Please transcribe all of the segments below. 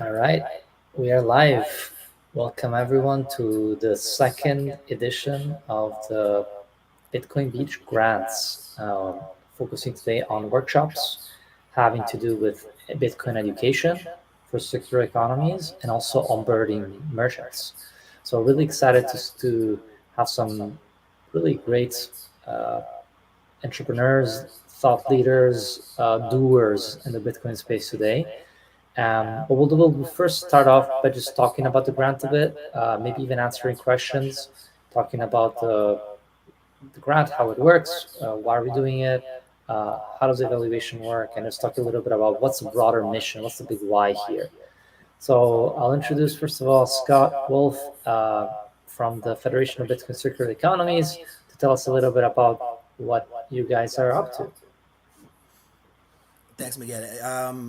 All right, we are live. Welcome everyone to the second edition of the Bitcoin Beach Grants, focusing today on workshops having to do with Bitcoin education for circular economies and also onboarding merchants. So, really excited to have some really great uh, entrepreneurs, thought leaders, doers in the Bitcoin space today. But we'll first start off by just talking about the grant a bit, maybe even answering questions, talking about the grant, how it works, why are we doing it, how does the evaluation work, and just talk a little bit about what's the broader mission, what's the big why here. So I'll introduce first of all Scott Wolf from the Federation of Bitcoin Circular Economies to tell us a little bit about what you guys are up to. Thanks, Miguel.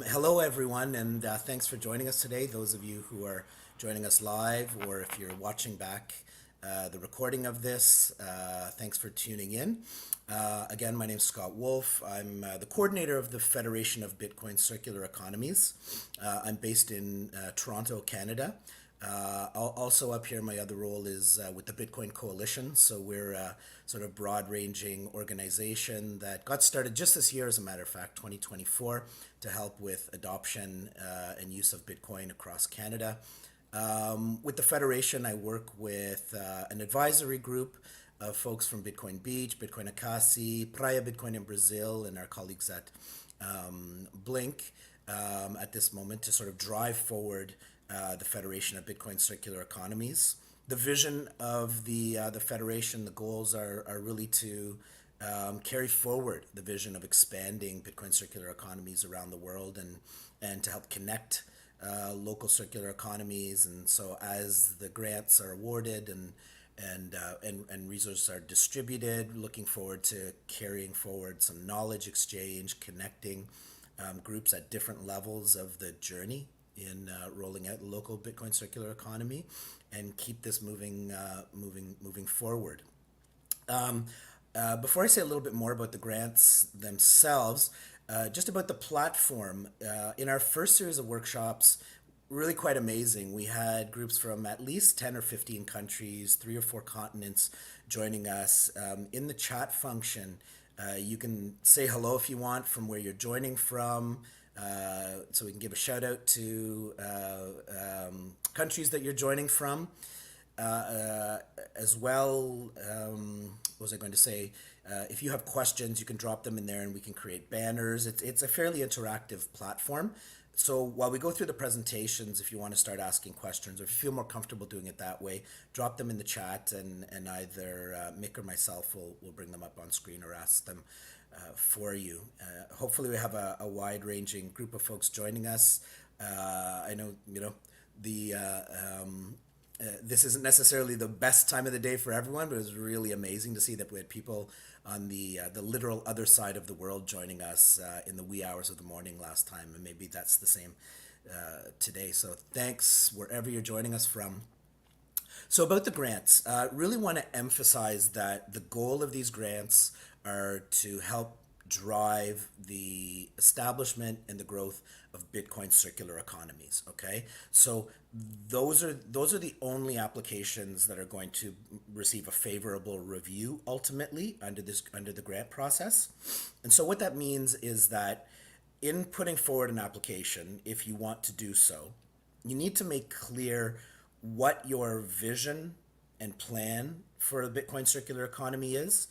Hello, everyone, and thanks for joining us today. Those of you who are joining us live, or if you're watching back the recording of this, thanks for tuning in. Again, my name is Scott Wolf. I'm the coordinator of the Federation of Bitcoin Circular Economies. I'm based in Toronto, Canada. Also up here, my other role is with the Bitcoin Coalition. So we're a sort of broad-ranging organization that got started just this year, as a matter of fact, 2024, to help with adoption and use of Bitcoin across Canada. With the Federation, I work with an advisory group of folks from Bitcoin Beach, Bitcoin Acasi, Praia Bitcoin in Brazil, and our colleagues at Blink at this moment to sort of drive forward the Federation of Bitcoin Circular Economies. The vision of the Federation, the goals are really to carry forward the vision of expanding Bitcoin circular economies around the world and to help connect local circular economies. And so as the grants are awarded and resources are distributed, looking forward to carrying forward some knowledge exchange, connecting groups at different levels of the journey in rolling out the local Bitcoin circular economy, and keep this moving forward. Before I say a little bit more about the grants themselves, just about the platform. In our first series of workshops, really quite amazing. We had groups from at least 10 or 15 countries, 3 or 4 continents joining us. In the chat function, you can say hello if you want from where you're joining from. So we can give a shout out to countries that you're joining from. As well, what was I going to say? If you have questions, you can drop them in there and we can create banners. It's a fairly interactive platform. So while we go through the presentations, if you want to start asking questions or if you feel more comfortable doing it that way, drop them in the chat and either Mick or myself will bring them up on screen or ask them for you. Hopefully we have a wide-ranging group of folks joining us. I know, the this isn't necessarily the best time of the day for everyone, but it was really amazing to see that we had people on the literal other side of the world joining us in the wee hours of the morning last time, and maybe that's the same today. So thanks wherever you're joining us from. So about the grants, really want to emphasize that the goal of these grants are to help drive the establishment and the growth of Bitcoin circular economies. Okay, so those are the only applications that are going to receive a favorable review ultimately under the grant process. And so what that means is that in putting forward an application, if you want to do so, you need to make clear what your vision and plan for the Bitcoin circular economy is.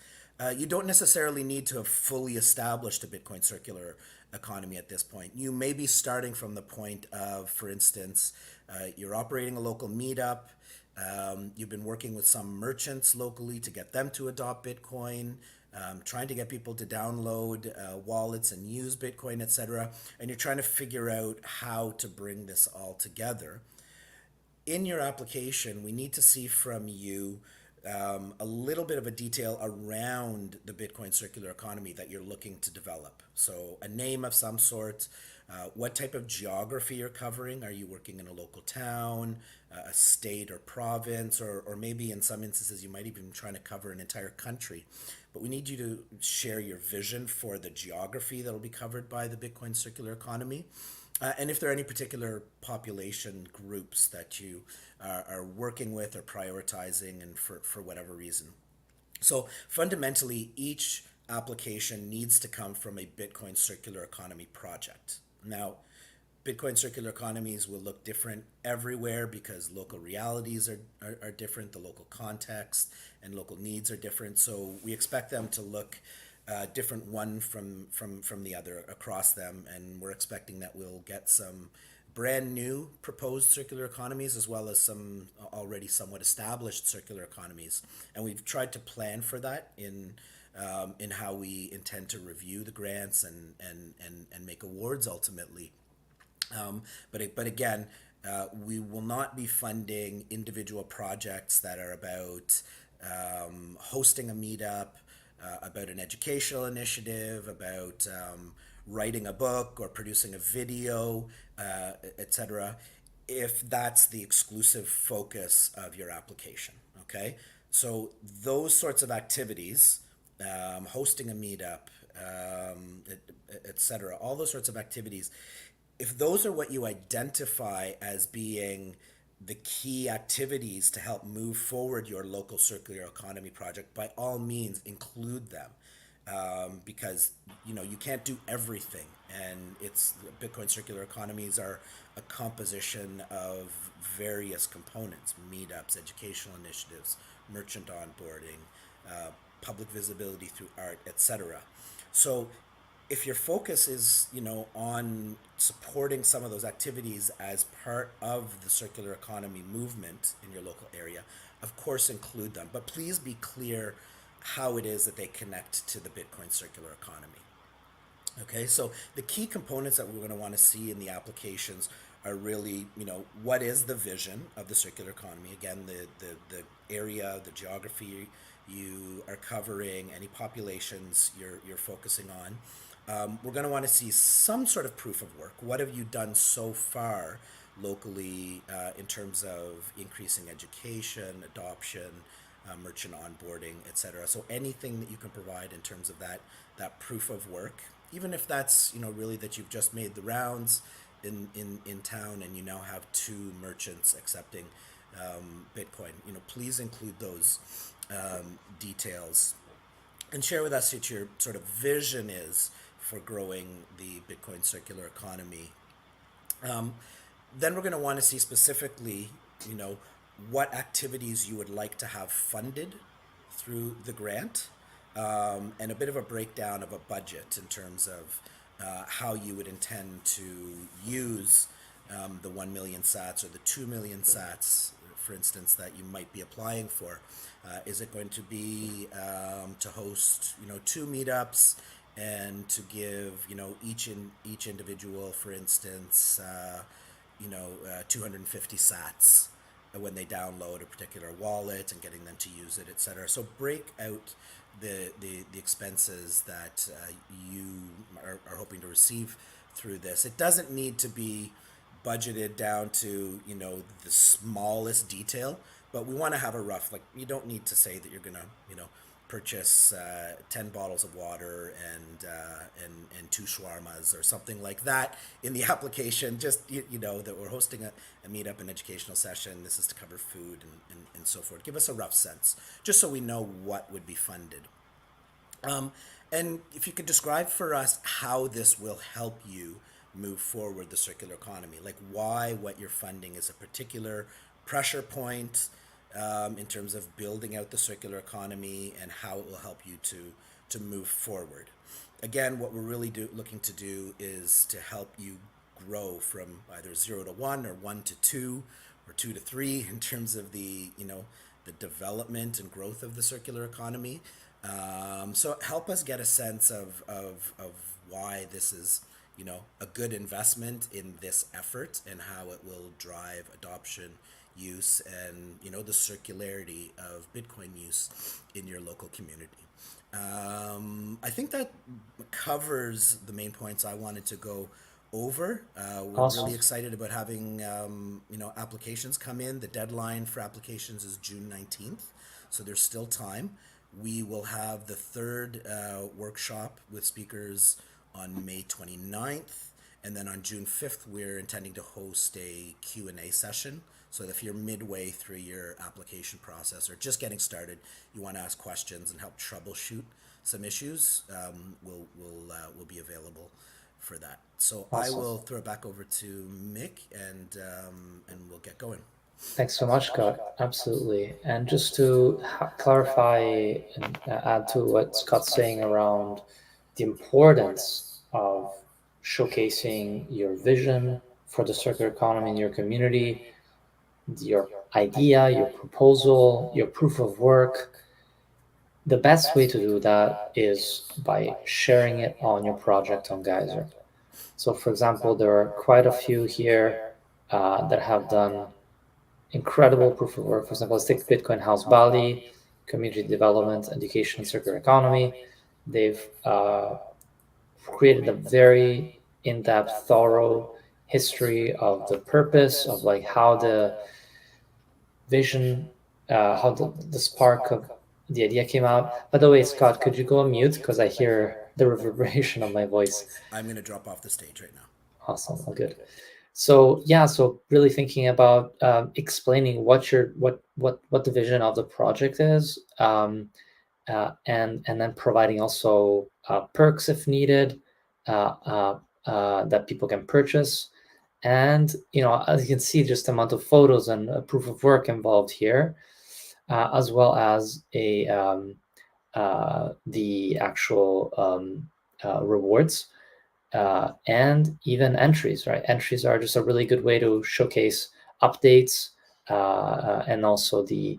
You don't necessarily need to have fully established a Bitcoin circular economy at this point. You may be starting from the point of, for instance, you're operating a local meetup. You've been working with some merchants locally to get them to adopt Bitcoin, trying to get people to download wallets and use Bitcoin, etc. And you're trying to figure out how to bring this all together. In your application, we need to see from you a little bit of a detail around the Bitcoin circular economy that you're looking to develop. So, a name of some sort, what type of geography you're covering. Are you working in a local town, a state or province, or maybe in some instances you might even be trying to cover an entire country. But we need you to share your vision for the geography that will be covered by the Bitcoin circular economy. And if there are any particular population groups that you are working with or prioritizing, and for whatever reason. So fundamentally, each application needs to come from a Bitcoin circular economy project. Now, Bitcoin circular economies will look different everywhere because local realities are different, the local context and local needs are different. So we expect them to look different one from the other across them. And we're expecting that we'll get some brand new proposed circular economies as well as some already somewhat established circular economies. And we've tried to plan for that in how we intend to review the grants and make awards ultimately. But again, we will not be funding individual projects that are about hosting a meetup, about an educational initiative, about writing a book or producing a video, etc. If that's the exclusive focus of your application, okay? So those sorts of activities, hosting a meetup, etc., all those sorts of activities, if those are what you identify as being the key activities to help move forward your local circular economy project, by all means include them, because you can't do everything, and it's Bitcoin circular economies are a composition of various components: meetups, educational initiatives, merchant onboarding, public visibility through art, etc. So if your focus is on supporting some of those activities as part of the circular economy movement in your local area, of course include them, but please be clear how it is that they connect to the Bitcoin circular economy. Okay, so the key components that we're going to want to see in the applications are really, what is the vision of the circular economy? Again, the area, the geography you are covering, any populations you're focusing on. We're going to want to see some sort of proof of work. What have you done so far locally in terms of increasing education, adoption, merchant onboarding, etc. So anything that you can provide in terms of that proof of work, even if that's really that you've just made the rounds in town and you now have two merchants accepting Bitcoin. Please include those details and share with us what your sort of vision is for growing the Bitcoin circular economy. Then we're going to want to see specifically, you know, what activities you would like to have funded through the grant, and a bit of a breakdown of a budget in terms of how you would intend to use the 1 million sats or the 2 million sats, for instance, that you might be applying for. Is it going to be to host, two meetups and to give, each individual, for instance, 250 sats when they download a particular wallet and getting them to use it, etc. So break out the expenses that you are hoping to receive through this. It doesn't need to be budgeted down to the smallest detail, but we want to have a rough, like, you don't need to say that you're gonna purchase 10 bottles of water and two shawarmas or something like that in the application. Just that we're hosting a meetup, an educational session. This is to cover food and so forth. Give us a rough sense, just so we know what would be funded. And if you could describe for us how this will help you move forward the circular economy, like why what you're funding is a particular pressure point in terms of building out the circular economy and how it will help you to move forward. Again, what we're really looking to do is to help you grow from either 0 to 1 or 1 to 2 or 2 to 3 in terms of the development and growth of the circular economy. So help us get a sense of why this is a good investment in this effort and how it will drive adoption, use, and the circularity of Bitcoin use in your local community. I think that covers the main points I wanted to go over. We're really Awesome. excited about having applications come in. The deadline for applications is June 19th, so there's still time. We will have the third workshop with speakers on May 29th, And then on June 5th, we're intending to host a Q&A session. So if you're midway through your application process or just getting started, you want to ask questions and help troubleshoot some issues, we'll be available for that. So I Awesome. will throw it back over to Mick, and we'll get going. Thanks so much, Scott. Absolutely. And just to clarify and add to what Scott's saying around the importance of showcasing your vision for the circular economy in your community, your idea, your proposal, your proof of work. The best way to do that is by sharing it on your project on Geyser. So, for example, there are quite a few here that have done incredible proof of work. For example, let's take Bitcoin House Bali, community development, education, and circular economy. They've created a very in-depth, thorough history of the purpose of like how the vision, how the spark of the idea came out. By the way, Scott, could you go on mute because I hear the reverberation of my voice. I'm going to drop off the stage right now. Awesome. All good. So yeah, so really thinking about explaining what the vision of the project is, and then providing also perks if needed, that people can purchase, and as you can see, just the amount of photos and proof of work involved here, as well as the actual rewards. And even entries, right? Entries are just a really good way to showcase updates, and also the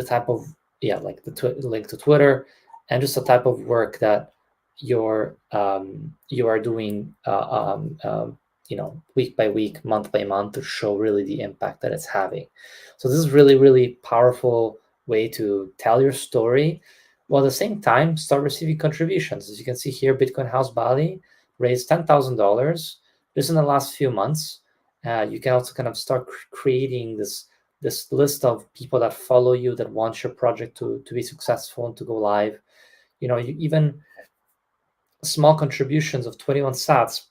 type of, like the link to Twitter, and just the type of work that you are doing, week by week, month by month, to show really the impact that it's having. So this is really, really powerful way to tell your story, while at the same time start receiving contributions. As you can see here, Bitcoin House Bali raised $10,000 just in the last few months. You can also kind of start creating this list of people that follow you, that want your project to be successful and to go live. Even small contributions of 21 sats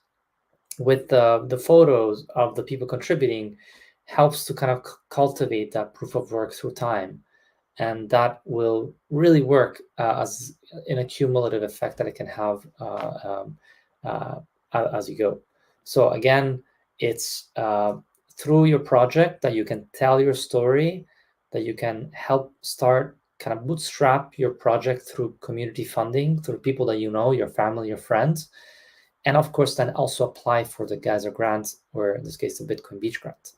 with the photos of the people contributing helps to kind of cultivate that proof of work through time. And that will really work as in a cumulative effect that it can have as you go. So again, it's through your project that you can tell your story, that you can help start kind of bootstrap your project through community funding, through people that your family, your friends, and of course then also apply for the Geyser grant, or in this case the Bitcoin Beach grant.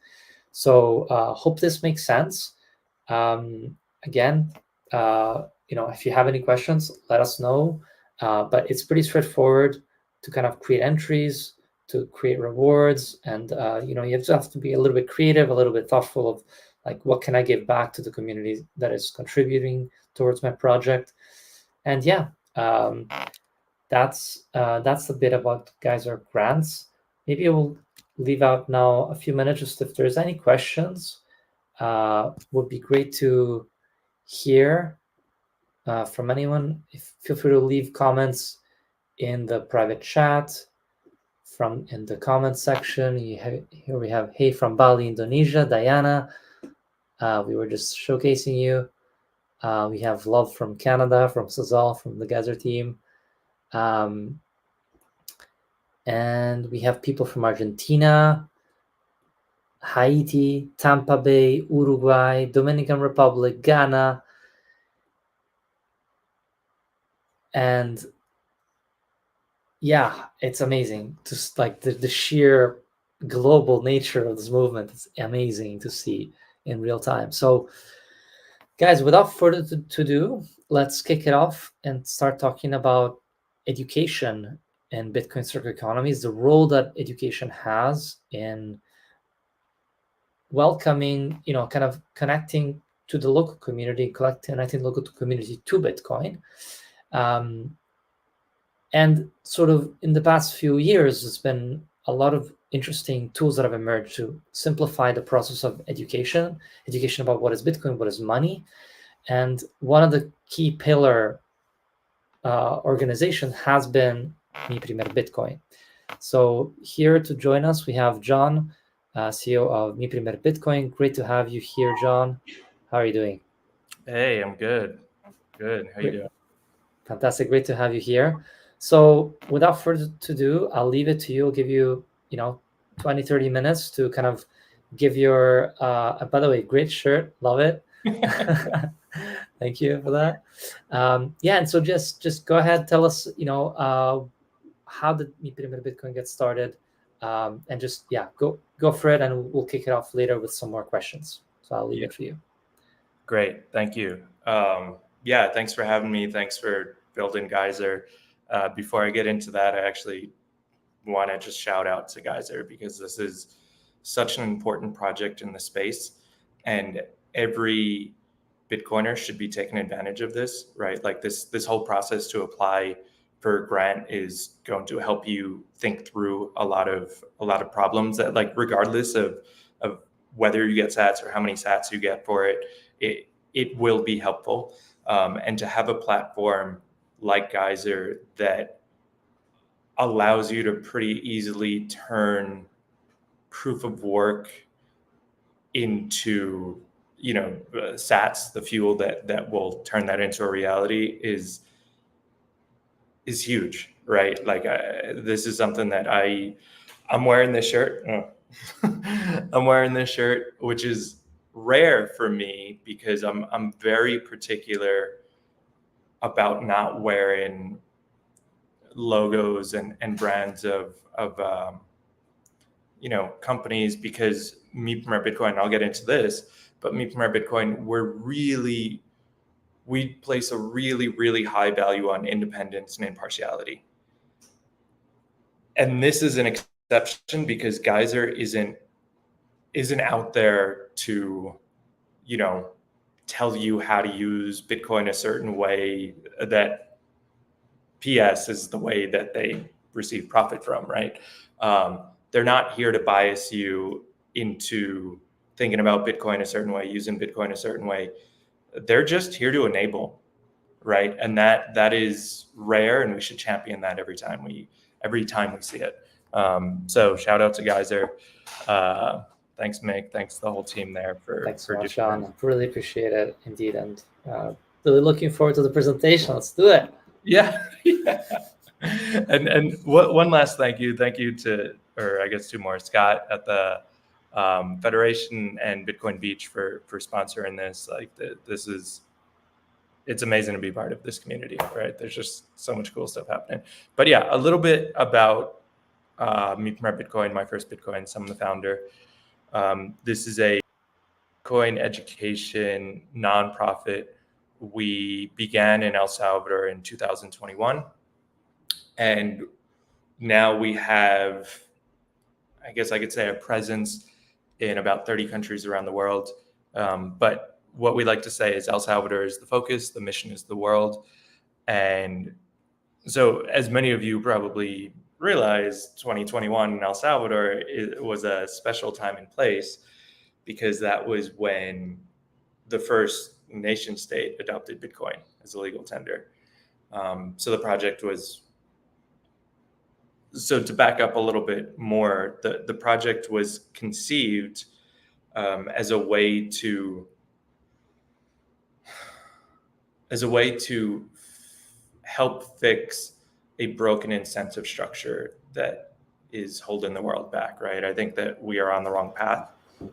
So hope this makes sense. Again, if you have any questions, let us know. But it's pretty straightforward to kind of create entries, to create rewards, and you just have to be a little bit creative, a little bit thoughtful of like, what can I give back to the community that is contributing towards my project. And yeah, that's a bit about Geyser grants. Maybe I will leave out now a few minutes just if there's any questions. Would be great to hear from anyone. Feel free to leave comments in the private chat, in the comments section. Here we have Hey from Bali, Indonesia, Diana. We were just showcasing you. We have Love from Canada, from Sazal, from the Geyser team. And we have people from Argentina, Haiti, Tampa Bay, Uruguay, Dominican Republic, Ghana, and yeah, it's amazing. Just like the sheer global nature of this movement, it's amazing to see in real time. So guys, without further to do, let's kick it off and start talking about education and Bitcoin circular economies, the role that education has in welcoming, kind of connecting to the local community, connecting the local community to Bitcoin. And sort of in the past few years, there's been a lot of interesting tools that have emerged to simplify the process of education about what is Bitcoin, what is money. And one of the key pillar organization has been Mi Primer Bitcoin. So here to join us, we have John, CEO of Mi Primer Bitcoin. Great to have you here, John. How are you doing? Hey, I'm good. Good. How you Great. doing? Fantastic. Great to have you here. So without further ado, I'll leave it to you. I'll give you, 20, 30 minutes to kind of give your, by the way, great shirt. Love it. Thank you for that. Yeah. And so just go ahead, tell us, how did Mi Primer Bitcoin get started? And just, yeah, go for it. And we'll kick it off later with some more questions. So I'll leave Yeah. it for you. Great. Thank you. Yeah, thanks for having me. Thanks for building Geyser. Before I get into that, I actually want to just shout out to Geyser because this is such an important project in the space, and every Bitcoiner should be taking advantage of this, right? Like this whole process to apply for a grant is going to help you think through a lot of problems that, like, regardless of whether you get sats or how many sats you get for it, it will be helpful. And to have a platform like Geyser that allows you to pretty easily turn proof of work into sats, the fuel that will turn that into a reality, is huge, right? Like, this is something that I'm wearing this shirt. I'm wearing this shirt, which is rare for me because I'm very particular about not wearing logos and brands of companies, because me from our Bitcoin, I'll get into this, but me from our Bitcoin, we place a really, really high value on independence and impartiality. And this is an exception because Geyser isn't out there to, tell you how to use Bitcoin a certain way that PS is the way that they receive profit from, right? They're not here to bias you into thinking about Bitcoin a certain way, using Bitcoin a certain way. They're just here to enable, right? And that is rare, and we should champion that every time we see it. So shout out to Geyser. Thanks, Mick. Thanks to the whole team there Thanks so for much, doing John. this. I really appreciate it indeed. And really looking forward to the presentation. Let's do it. Yeah. Yeah. And one last thank you to, or I guess two more, Scott at the Federation and Bitcoin Beach for sponsoring this. Like, it's amazing to be part of this community, right? There's just so much cool stuff happening. But yeah, a little bit about me from our Bitcoin, my first Bitcoin. So I'm the founder. This is a Bitcoin education nonprofit. We began in El Salvador in 2021. And now we have, I guess I could say, a presence in about 30 countries around the world. But what we like to say is El Salvador is the focus, the mission is the world. And so, as many of you probably realize, 2021 in El Salvador was a special time and place because that was when the first nation state adopted Bitcoin as a legal tender. So the project was, so to back up a little bit more, the project was conceived as a way to help fix a broken incentive structure that is holding the world back, right? I think that we are on the wrong path.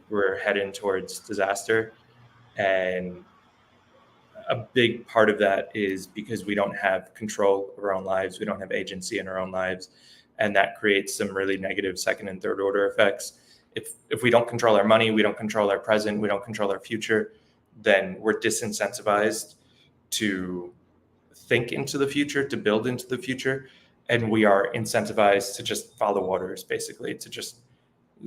We're heading towards disaster. And a big part of that is because we don't have control of our own lives. We don't have agency in our own lives. And that creates some really negative second and third order effects. If we don't control our money, we don't control our present, we don't control our future, then we're disincentivized to think into the future, to build into the future. And we are incentivized to just follow orders, basically, to just,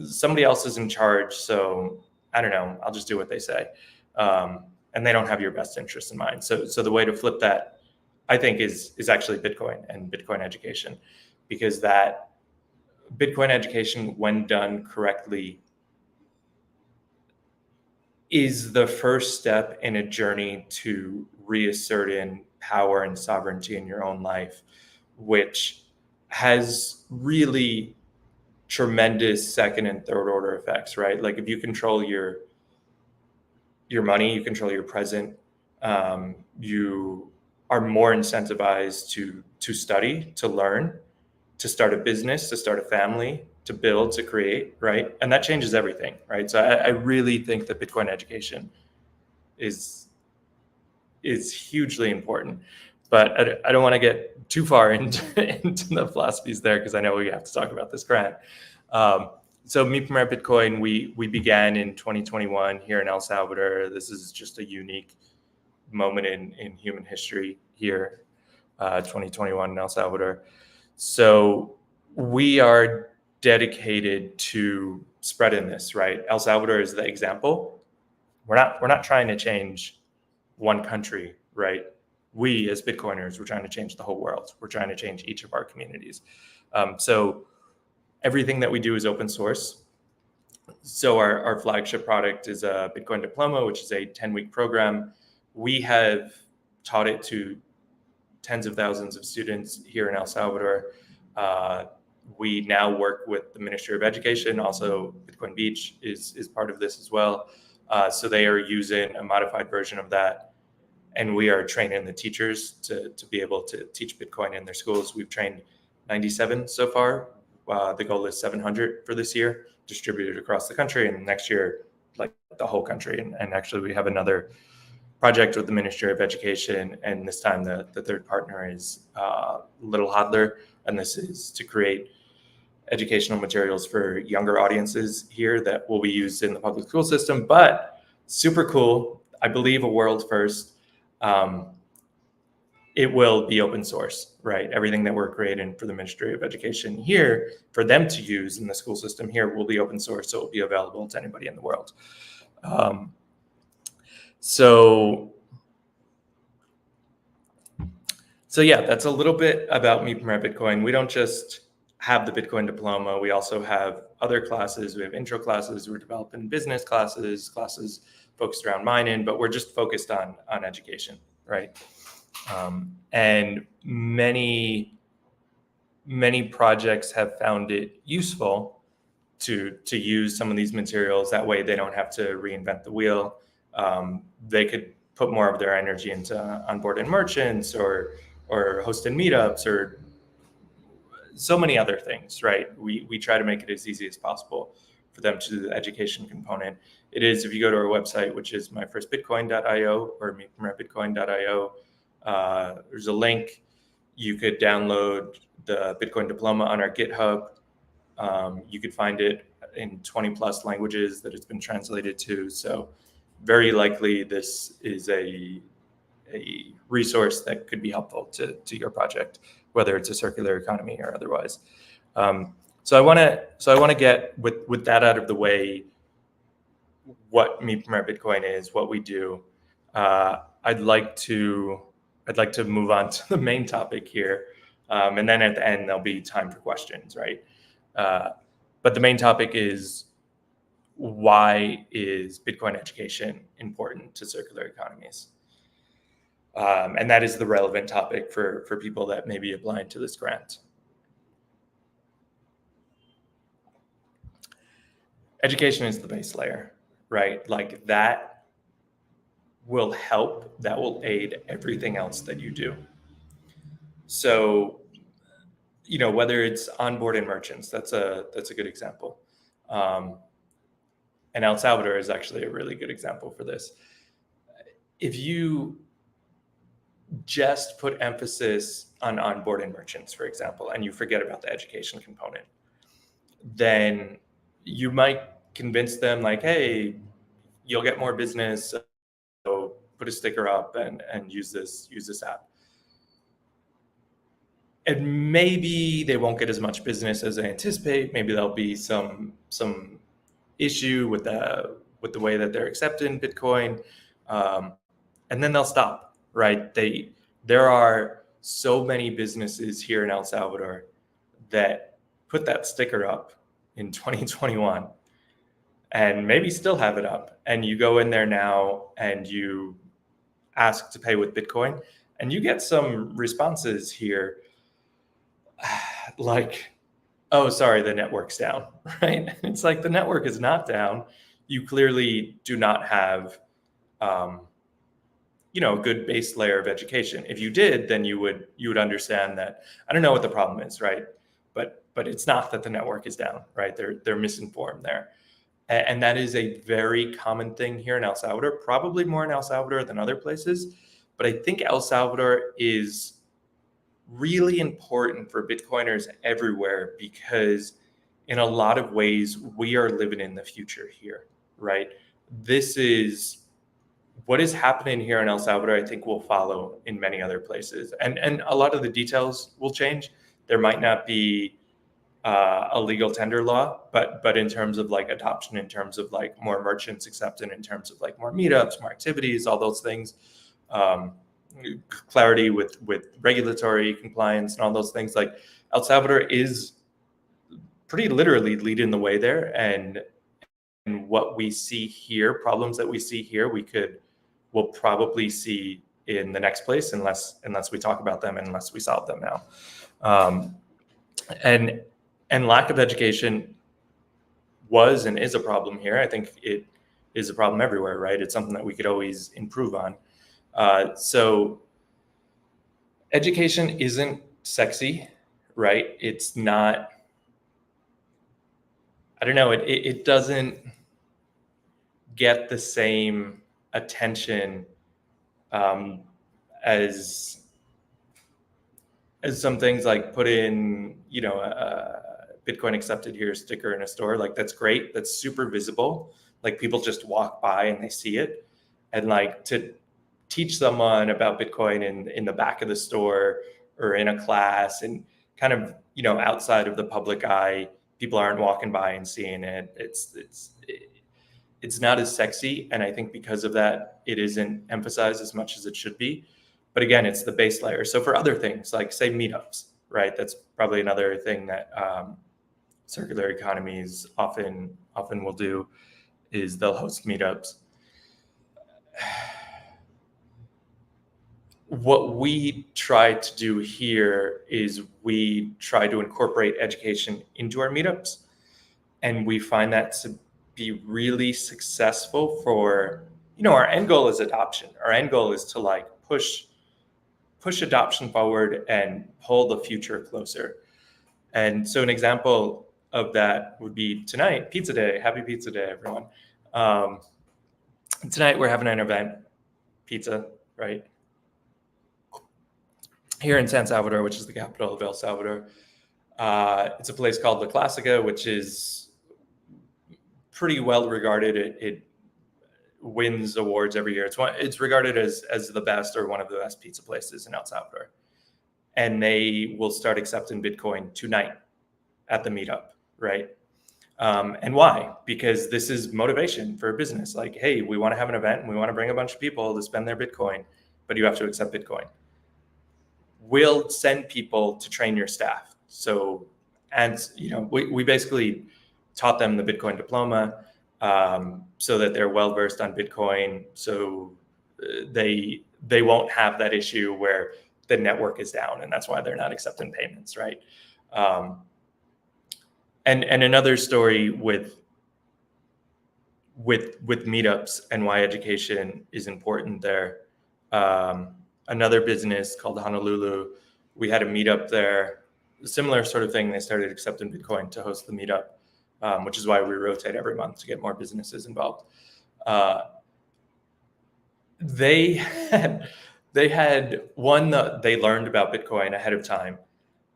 somebody else is in charge. So I don't know, I'll just do what they say. And they don't have your best interest in mind. So the way to flip that, I think, is actually Bitcoin and Bitcoin education, because that Bitcoin education, when done correctly, is the first step in a journey to reasserting power and sovereignty in your own life, which has really tremendous second and third order effects, right? Like if you control your money, you control your present, you are more incentivized to study, to learn, to start a business, to start a family, to build, to create, right? And that changes everything, right? So I really think that Bitcoin education is hugely important. But I don't want to get too far into the philosophies there, because I know we have to talk about this grant. So Me Premier Bitcoin, we began in 2021 here in El Salvador. This is just a unique moment in human history here, 2021 in El Salvador. So we are dedicated to spreading this, right? El Salvador is the example. We're not trying to change one country, right? We as Bitcoiners, we're trying to change the whole world. We're trying to change each of our communities. So everything that we do is open source. So our flagship product is a Bitcoin diploma, which is a 10-week program. We have taught it to tens of thousands of students here in El Salvador. We now work with the Ministry of Education. Also, Bitcoin Beach is part of this as well. So they are using a modified version of that. And we are training the teachers to be able to teach Bitcoin in their schools. We've trained 97 so far. The goal is 700 for this year, distributed across the country, and next year, like the whole country. And actually, we have another project with the Ministry of Education, and this time the third partner is Little Hodler, and this is to create educational materials for younger audiences here that will be used in the public school system. But super cool, I believe a world first. It will be open source, right? Everything that we're creating for the Ministry of Education here, for them to use in the school system here, will be open source, so it will be available to anybody in the world. So yeah, that's a little bit about Me Premier Bitcoin. We don't just have the Bitcoin diploma. We also have other classes. We have intro classes. We're developing business classes focused around mining, but we're just focused on education, right? And many projects have found it useful to use some of these materials. That way they don't have to reinvent the wheel. They could put more of their energy into onboarding merchants or hosting meetups or so many other things, right? We try to make it as easy as possible for them to do the education component. It is, if you go to our website, which is myfirstbitcoin.io or meprobitcoin.io, there's a link. You could download the Bitcoin diploma on our GitHub. You could find it in 20 plus languages that it's been translated to. So very likely this is a resource that could be helpful to your project, whether it's a circular economy or otherwise. So I want to get with that out of the way, what Me Premier Bitcoin is, what we do. I'd like to move on to the main topic here, and then at the end there'll be time for questions, right? But the main topic is, why is Bitcoin education important to circular economies? And that is the relevant topic for people that may be applying to this grant. Education is the base layer, right? Like that will help, that will aid everything else that you do. So, whether it's onboarding merchants, that's a good example. And El Salvador is actually a really good example for this. If you just put emphasis on onboarding merchants, for example, and you forget about the education component, then you might convince them like, hey, you'll get more business, so put a sticker up and use this app. And maybe they won't get as much business as they anticipate. Maybe there'll be some issue with the way that they're accepting Bitcoin, and then they'll stop, right? There are so many businesses here in El Salvador that put that sticker up in 2021 and maybe still have it up. And you go in there now and you ask to pay with Bitcoin, and you get some responses here like, oh, sorry, the network's down, right? It's like the network is not down. You clearly do not have, a good base layer of education. If you did, then you would understand that. I don't know what the problem is, right? But it's not that the network is down, right? They're misinformed there, and that is a very common thing here in El Salvador. Probably more in El Salvador than other places, but I think El Salvador is really important for Bitcoiners everywhere because in a lot of ways we are living in the future here, right? This is what is happening here in El Salvador. I think will follow in many other places, and a lot of the details will change. There might not be a legal tender law, but in terms of like adoption, in terms of like more merchants accepting, in terms of like more meetups, more activities, all those things, um, clarity with regulatory compliance and all those things, like El Salvador is pretty literally leading the way there. And what we see here, problems that we see here, we'll probably see in the next place unless we talk about them and unless we solve them now. And lack of education was and is a problem here. I think it is a problem everywhere, right? It's something that we could always improve on. So education isn't sexy, right? It's not, I don't know, it doesn't get the same attention as some things like put in, Bitcoin accepted here sticker in a store. Like that's great. That's super visible. Like people just walk by and they see it. And like to teach someone about Bitcoin in the back of the store or in a class and kind of, outside of the public eye, people aren't walking by and seeing it. It's not as sexy. And I think because of that, it isn't emphasized as much as it should be. But again, it's the base layer. So for other things, like say meetups, right? That's probably another thing that circular economies often will do is they'll host meetups. What we try to do here is we try to incorporate education into our meetups. And we find that to be really successful for, our end goal is adoption. Our end goal is to like push adoption forward and pull the future closer. And so an example of that would be tonight, Pizza Day. Happy Pizza Day, everyone. Tonight we're having an event, pizza, right? Here in San Salvador, which is the capital of El Salvador. It's a place called La Classica, which is pretty well regarded. It wins awards every year. It's regarded as the best or one of the best pizza places in El Salvador. And they will start accepting Bitcoin tonight at the meetup, right? And why? Because this is motivation for a business. Like, hey, we want to have an event and we want to bring a bunch of people to spend their Bitcoin, but you have to accept Bitcoin. We'll send people to train your staff. So, and we basically taught them the Bitcoin diploma so that they're well versed on Bitcoin. So they won't have that issue where the network is down, and that's why they're not accepting payments, right? And another story with meetups and why education is important there. Another business called Honolulu, we had a meetup there, a similar sort of thing. They started accepting Bitcoin to host the meetup, which is why we rotate every month to get more businesses involved. They had one that they learned about Bitcoin ahead of time.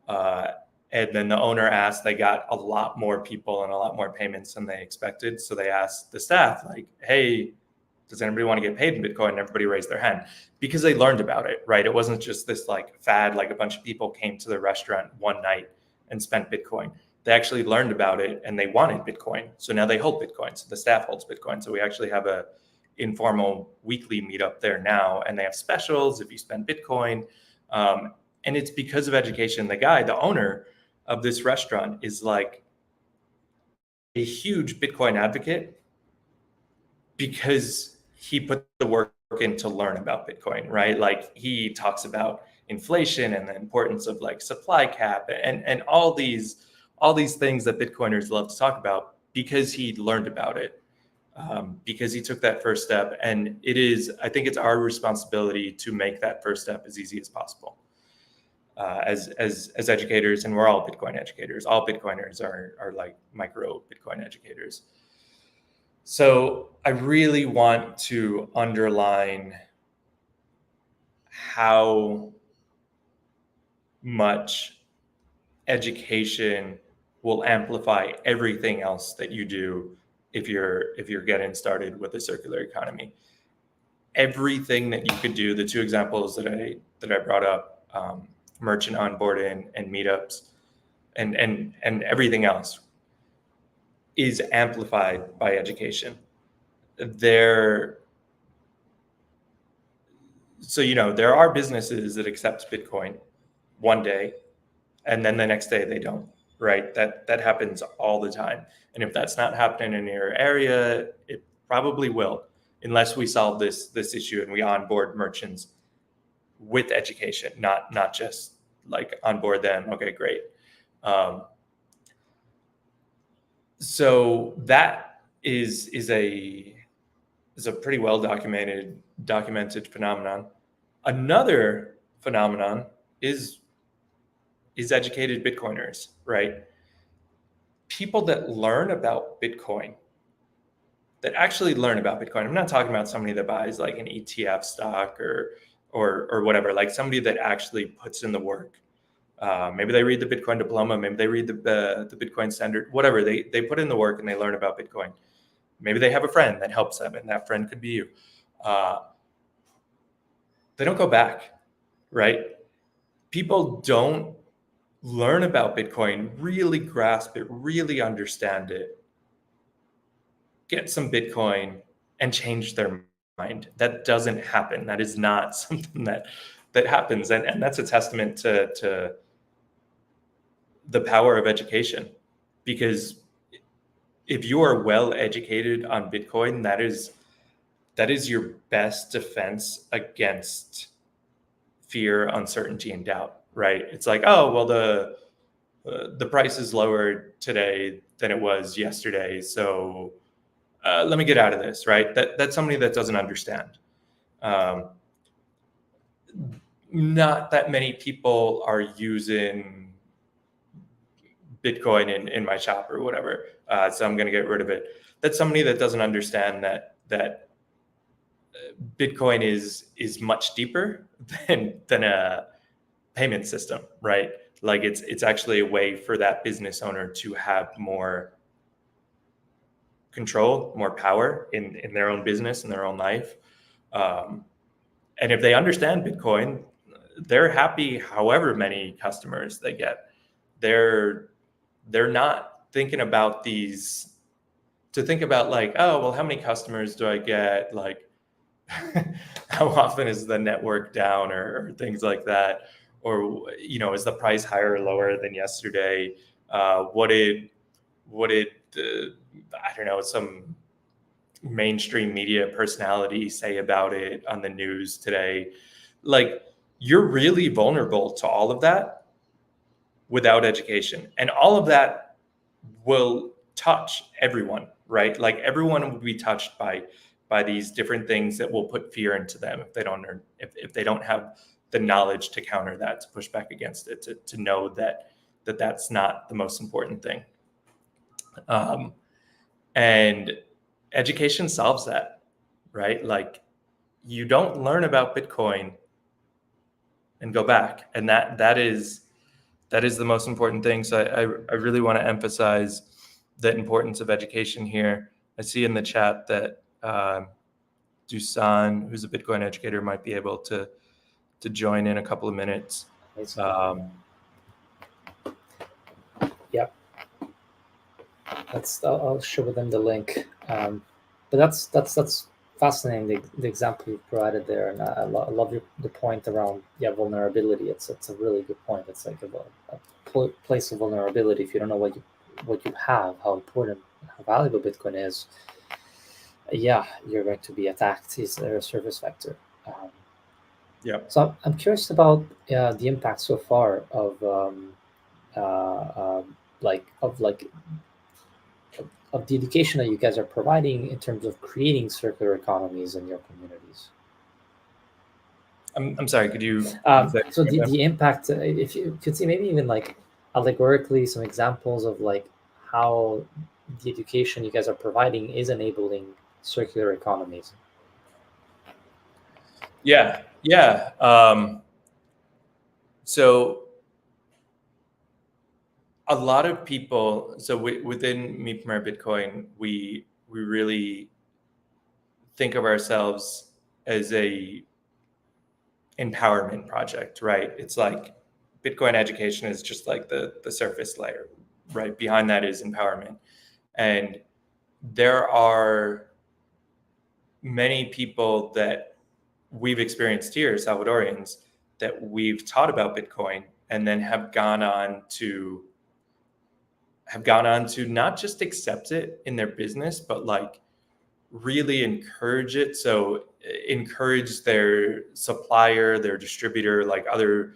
And then the owner asked, they got a lot more people and a lot more payments than they expected. So they asked the staff, like, hey, does anybody want to get paid in Bitcoin? And everybody raised their hand because they learned about it, right? It wasn't just this like fad, like a bunch of people came to the restaurant one night and spent Bitcoin. They actually learned about it and they wanted Bitcoin. So now they hold Bitcoin. So the staff holds Bitcoin. So we actually have a informal weekly meetup there now, and they have specials if you spend Bitcoin. And it's because of education. The owner of this restaurant is like a huge Bitcoin advocate because he put the work in to learn about Bitcoin, right? Like he talks about inflation and the importance of like supply cap and all these things that Bitcoiners love to talk about, because he learned about it, because he took that first step. And I think it's our responsibility to make that first step as easy as possible. As educators, and we're all Bitcoin educators. All Bitcoiners are like micro Bitcoin educators. So I really want to underline how much education will amplify everything else that you do if you're getting started with a circular economy. Everything that you could do, the two examples that I brought up, merchant onboarding and meetups, and everything else, is amplified by education. There are businesses that accept Bitcoin one day, and then the next day they don't, right? That happens all the time. And if that's not happening in your area, it probably will, unless we solve this issue and we onboard merchants with education, not just like onboard them. Okay, great. So that is a pretty well documented phenomenon. Another phenomenon is educated Bitcoiners, right? People that learn about Bitcoin, that actually learn about Bitcoin. I'm not talking about somebody that buys like an ETF stock or whatever, like somebody that actually puts in the work. Maybe they read the Bitcoin diploma, maybe they read the Bitcoin standard, whatever. They put in the work and they learn about Bitcoin. Maybe they have a friend that helps them, and that friend could be you. They don't go back, right? People don't learn about Bitcoin, really grasp it, really understand it, get some Bitcoin, and change their mind. That doesn't happen. That is not something that happens. And that's a testament to the power of education. Because if you are well educated on Bitcoin, that is your best defense against fear, uncertainty, and doubt, right? It's like, oh, well, the price is lower today than it was yesterday, so let me get out of this, right? That's somebody that doesn't understand. Not that many people are using Bitcoin in my shop or whatever, so I'm going to get rid of it. That's somebody that doesn't understand that Bitcoin is much deeper than a payment system, right? Like it's actually a way for that business owner to have more control, more power in their own business, in their own life. And if they understand Bitcoin, they're happy however many customers they get. They're not thinking about like, oh, well, how many customers do I get? Like, how often is the network down or things like that? Or, is the price higher or lower than yesterday? What did I don't know, some mainstream media personality say about it on the news today? Like, you're really vulnerable to all of that without education. And all of that will touch everyone, right? Like everyone will be touched by these different things that will put fear into them if they don't have the knowledge to counter that, to push back against it, to know that's not the most important thing. And education solves that, right? Like, you don't learn about Bitcoin and go back, and that is the most important thing. So I really want to emphasize the importance of education here. I see in the chat that Dusan, who's a Bitcoin educator, might be able to join in a couple of minutes. Yep. I'll share them the link. But that's fascinating, the example you provided there, and I love the point around vulnerability. It's a really good point. It's like a place of vulnerability. If you don't know what you have, how important, how valuable Bitcoin is, you're going to be attacked. Is there a service vector? Yeah. So I'm curious about the impact so far of like of the education that you guys are providing in terms of creating circular economies in your communities. I'm sorry. Could you say So that again? the impact, if you could see maybe even like allegorically some examples of like how the education you guys are providing is enabling circular economies. Yeah. Yeah. So a lot of people, so within Me Premier Bitcoin, we really think of ourselves as a empowerment project, right? It's like Bitcoin education is just like the surface layer, right? Behind that is empowerment. And there are many people that we've experienced here, Salvadorians, that we've taught about Bitcoin and then have gone on to not just accept it in their business, but like really encourage it. So encourage their supplier, their distributor, like other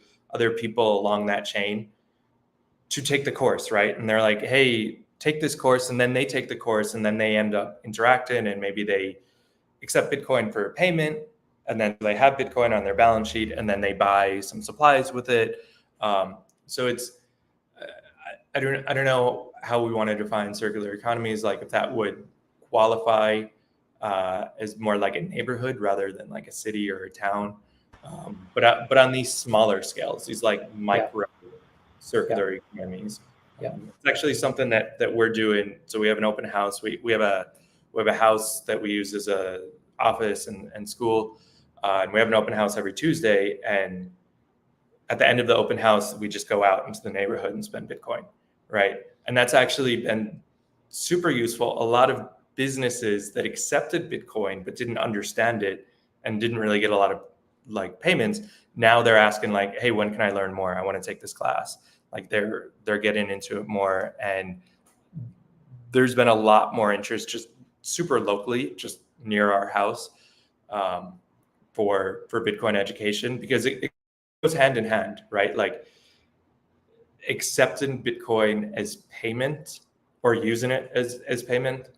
people along that chain to take the course, right? And they're like, hey, take this course, and then they take the course, and then they end up interacting, and maybe they accept Bitcoin for payment, and then they have Bitcoin on their balance sheet, and then they buy some supplies with it. So it's I don't know how we want to define circular economies, like if that would qualify as more like a neighborhood rather than like a city or a town. But on these smaller scales, these like Yeah, micro yeah, circular economies, yeah, it's actually something that we're doing. So we have an open house. We have a house that we use as a office and school, and we have an open house every Tuesday. And at the end of the open house, we just go out into the neighborhood and spend Bitcoin, right? And that's actually been super useful. A lot of businesses that accepted Bitcoin but didn't understand it and didn't really get a lot of like payments, now they're asking like, hey, when can I learn more? I want to take this class. Like they're getting into it more, and there's been a lot more interest just super locally, just near our house, um, for Bitcoin education, because it goes hand in hand, right? Like accepting Bitcoin as payment or using it as payment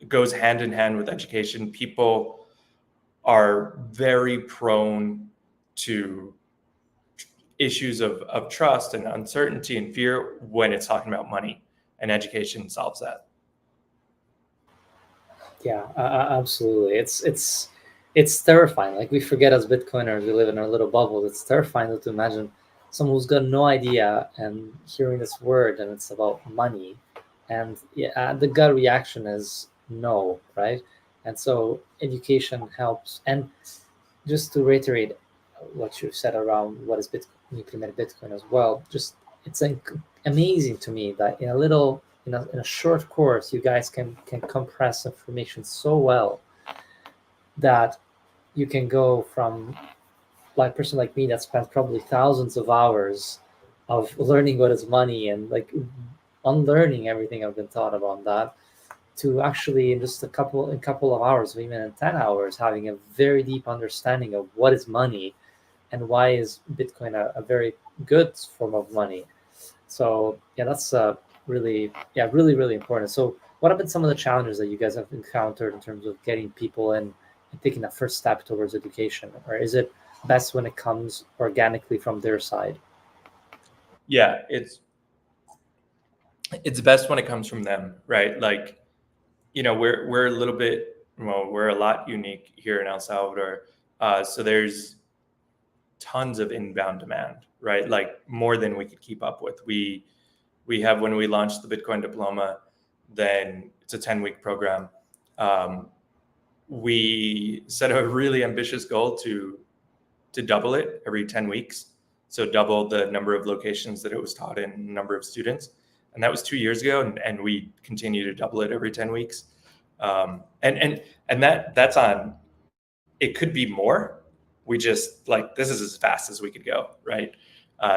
goes hand in hand with education. People are very prone to issues of trust and uncertainty and fear when it's talking about money, and education solves that. yeah. Absolutely. It's terrifying. Like we forget as Bitcoiners, we live in our little bubble. It's terrifying to imagine someone who's got no idea and hearing this word and it's about money, and yeah, the gut reaction is no, right? And so education helps. And just to reiterate what you said around what is Bitcoin, implement Bitcoin as well. Just it's amazing to me that in a little in a short course, you guys can compress information so well that you can go from like a person like me that spent probably thousands of hours of learning what is money and like unlearning everything I've been taught about that to actually in just a couple of hours, or even in 10 hours, having a very deep understanding of what is money and why is Bitcoin a very good form of money. So yeah, that's really important. So what have been some of the challenges that you guys have encountered in terms of getting people in and taking that first step towards education, or is it best when it comes organically from their side? Yeah, it's best when it comes from them, right? Like, we're a little bit, well, we're a lot unique here in El Salvador. So there's tons of inbound demand, right? Like more than we could keep up with. We have, when we launched the Bitcoin diploma, then it's a 10-week program. Um, we set a really ambitious goal to double it every 10 weeks. So double the number of locations that it was taught in, number of students. And that was 2 years ago. And we continue to double it every 10 weeks. And that's on, it could be more. We just like, this is as fast as we could go. Right.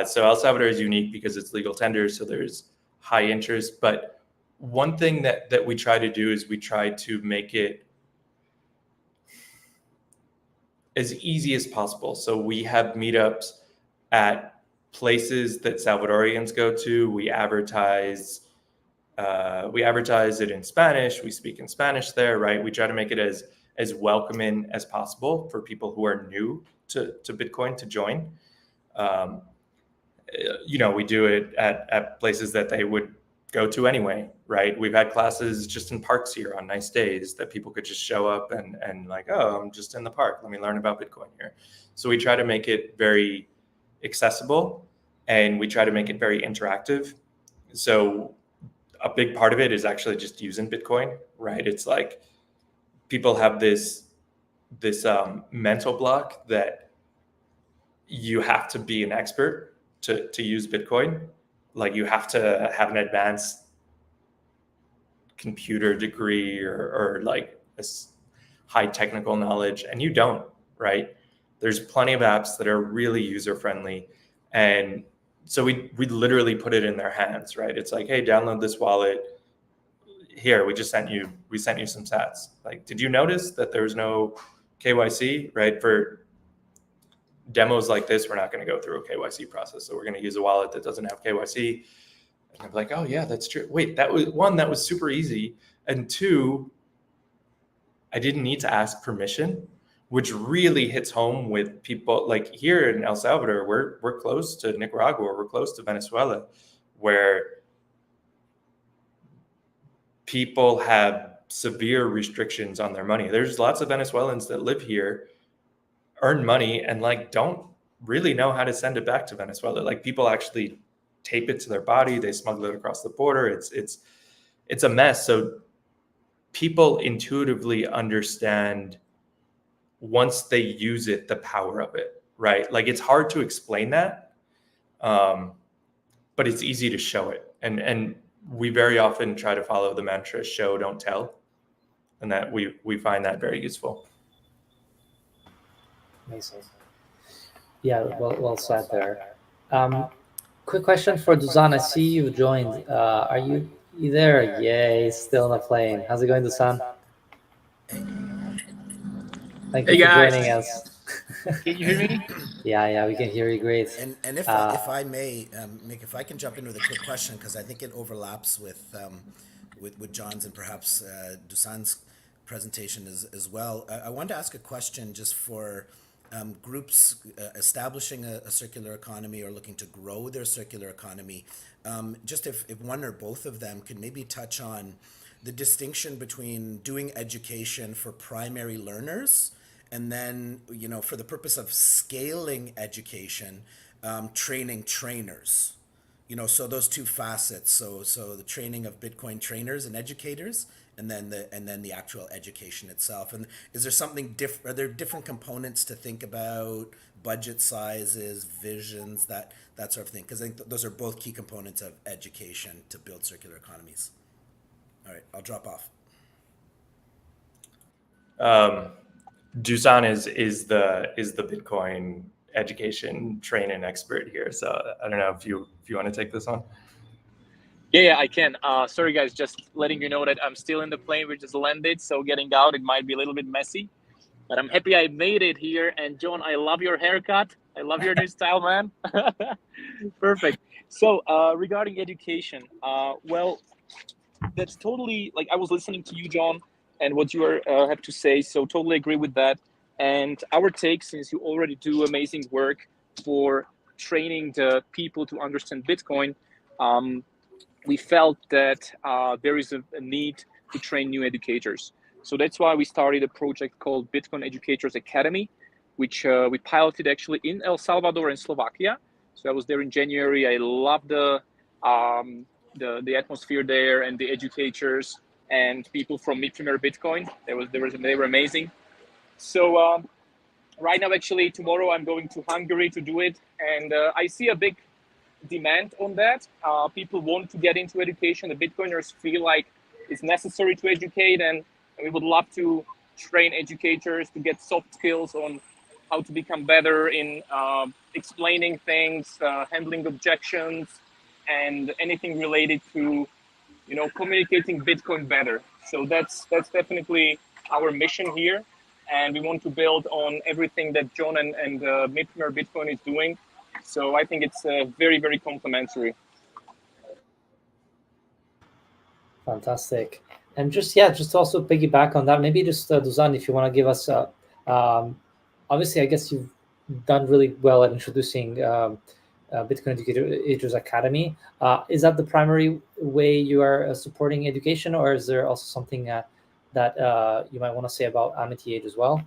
So El Salvador is unique because it's legal tender. So there's high interest. But one thing that we try to do is we try to make it as easy as possible. So we have meetups at places that Salvadorians go to. We advertise it in Spanish. We speak in Spanish there, right? We try to make it as welcoming as possible for people who are new to Bitcoin to join. We do it at places that they would go to anyway, right? We've had classes just in parks here on nice days that people could just show up and like, oh, I'm just in the park. Let me learn about Bitcoin here. So we try to make it very accessible, and we try to make it very interactive. So a big part of it is actually just using Bitcoin, right? It's like people have this mental block that you have to be an expert to use Bitcoin. Like you have to have an advanced computer degree or like a high technical knowledge, and you don't, right? There's plenty of apps that are really user friendly, and so we literally put it in their hands, right? It's like, hey, download this wallet. Here, we sent you some sats. Like, did you notice that there was no KYC, right? For demos like this, we're not going to go through a KYC process. So we're going to use a wallet that doesn't have KYC. And I'm like, oh yeah, that's true. Wait, that was super easy. And two, I didn't need to ask permission, which really hits home with people like here in El Salvador. We're close to Nicaragua, we're close to Venezuela, where people have severe restrictions on their money. There's lots of Venezuelans that live here, earn money, and like don't really know how to send it back to Venezuela. Like people actually tape it to their body, they smuggle it across the border. It's a mess. So people intuitively understand once they use it, the power of it, right? Like it's hard to explain that, but it's easy to show it. And we very often try to follow the mantra, show, don't tell. And that we find that very useful. Amazing. Yeah, well said there. Quick question for Dusan. I see you joined. Are you there? Yay, still on a plane. How's it going, Dusan? Thank you Hey for guys, joining us. can you hear me? Yeah, we can hear you great. And if I may, Mick, if I can jump in with a quick question, because I think it overlaps with John's and perhaps Dusan's presentation as well. I wanted to ask a question just for groups establishing a circular economy or looking to grow their circular economy. Just if one or both of them could maybe touch on the distinction between doing education for primary learners and then, for the purpose of scaling education, training trainers. So those two facets. So the training of Bitcoin trainers and educators, and then the actual education itself. And is there something different? Are there different components to think about? Budget sizes, visions, that sort of thing? Because I think those are both key components of education to build circular economies. All right, I'll drop off. Dusan is the Bitcoin education training expert here. So I don't know if you want to take this on. Yeah, I can. Sorry guys, just letting you know that I'm still in the plane. We just landed, so getting out, it might be a little bit messy. But I'm happy I made it here. And John, I love your haircut. I love your new style, man. Perfect. So regarding education, well, that's totally, like, I was listening to you, John, and what you have to say. So totally agree with that. And our take, since you already do amazing work for training the people to understand Bitcoin, we felt that there is a need to train new educators. So that's why we started a project called Bitcoin Educators Academy, which we piloted actually in El Salvador and Slovakia. So I was there in January. I loved the atmosphere there and the educators and people from Mid-Premier Bitcoin. They were amazing. So right now, actually, tomorrow I'm going to Hungary to do it, and I see a big demand on that. People want to get into education. The Bitcoiners feel like it's necessary to educate, and we would love to train educators to get soft skills on how to become better in explaining things, handling objections, and anything related to communicating Bitcoin better. So that's definitely our mission here. and we want to build on everything that John and Midmer Bitcoin is doing. So I think it's very, very complementary. Fantastic. And just to also piggyback on that, maybe just Dusan, if you want to give us, obviously, I guess you've done really well at introducing Bitcoin Educators Academy. Is that the primary way you are supporting education, or is there also something that you might want to say about Amity as well?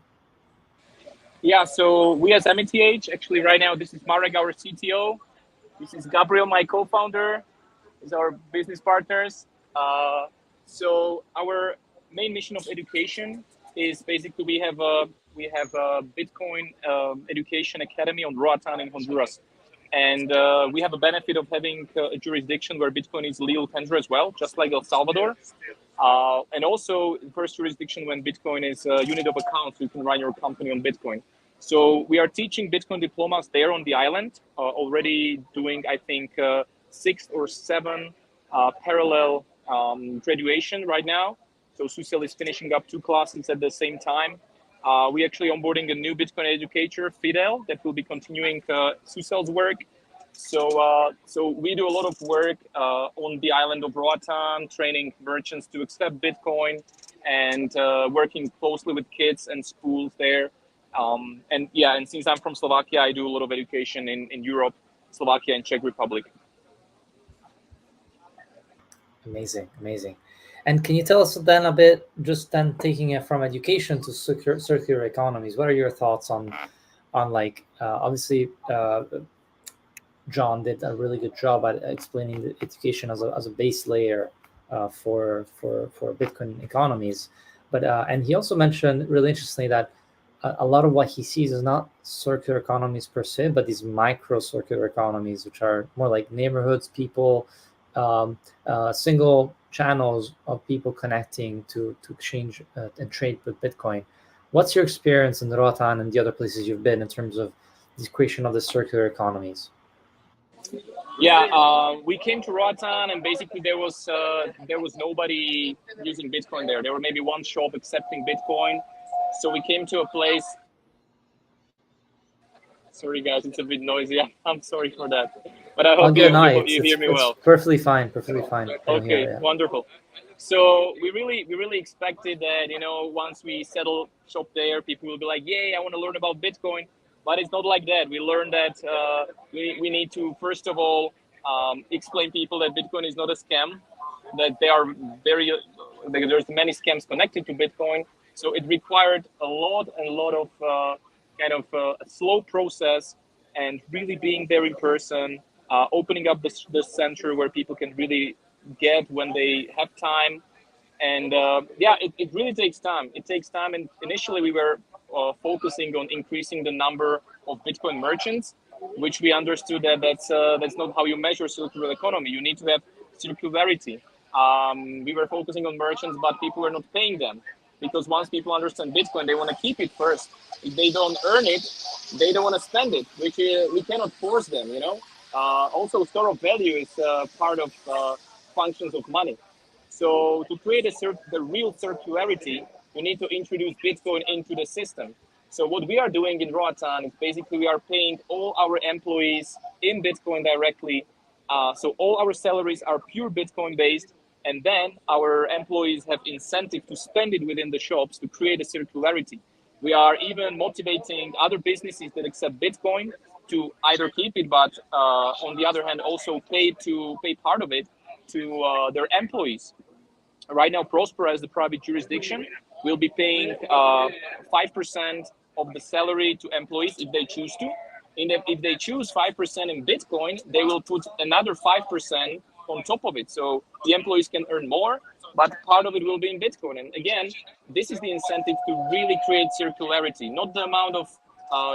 Yeah, so we as Amity, actually right now, this is Marek, our CTO. This is Gabriel, my co-founder. Is our business partners. So our main mission of education is basically we have a Bitcoin education academy on Roatan in Honduras, and we have a benefit of having a jurisdiction where Bitcoin is legal tender as well, just like El Salvador. And also the first jurisdiction when Bitcoin is a unit of account, so you can run your company on Bitcoin. So we are teaching Bitcoin diplomas there on the island, already doing, I think, 6 or 7 parallel graduation right now. So Susel is finishing up 2 classes at the same time. We actually onboarding a new Bitcoin educator, Fidel, that will be continuing Susel's work. So we do a lot of work on the island of Roatan, training merchants to accept Bitcoin, and working closely with kids and schools there. And since I'm from Slovakia, I do a lot of education in Europe, Slovakia, and Czech Republic. Amazing. And can you tell us then a bit, just then taking it from education to circular economies, what are your thoughts on like obviously John did a really good job at explaining the education as a base layer for Bitcoin economies, but and he also mentioned really interestingly that a lot of what he sees is not circular economies per se, but these micro circular economies, which are more like neighborhoods, people, single channels of people connecting to exchange and trade with Bitcoin. What's your experience in Roatan and the other places you've been in terms of the creation of the circular economies? Yeah, we came to Roatan, and basically there was nobody using Bitcoin there. There were maybe one shop accepting Bitcoin. So we came to a place. Sorry, guys, it's a bit noisy. I'm sorry for that, but I Oh, hope good. No, you hear me it's well. perfectly fine. Perfectly fine. I can hear. Okay, Yeah. wonderful. So we really expected that, once we settle shop there, people will be like, "Yay, I want to learn about Bitcoin." But it's not like that. We learned that we need to first of all explain people that Bitcoin is not a scam, that they are there's many scams connected to Bitcoin. So it required a lot of a slow process, and really being there in person, opening up the center where people can really get when they have time. And it really takes time. It takes time. And initially we were focusing on increasing the number of Bitcoin merchants, which we understood that that's not how you measure circular economy. You need to have circularity. We were focusing on merchants, but people were not paying them, because once people understand Bitcoin, they want to keep it first. If they don't earn it, they don't want to spend it, which we cannot force them. Also, store of value is part of functions of money. So to create the real circularity, we need to introduce Bitcoin into the system. So what we are doing in Roatan is basically we are paying all our employees in Bitcoin directly. So all our salaries are pure Bitcoin based, and then our employees have incentive to spend it within the shops to create a circularity. We are even motivating other businesses that accept Bitcoin to either keep it, but on the other hand, also pay part of it to their employees. Right now, Prospera, as the private jurisdiction, will be paying 5% of the salary to employees if they choose to. And if they choose 5% in Bitcoin, they will put another 5% on top of it. So the employees can earn more, but part of it will be in Bitcoin. And again, this is the incentive to really create circularity, not the amount of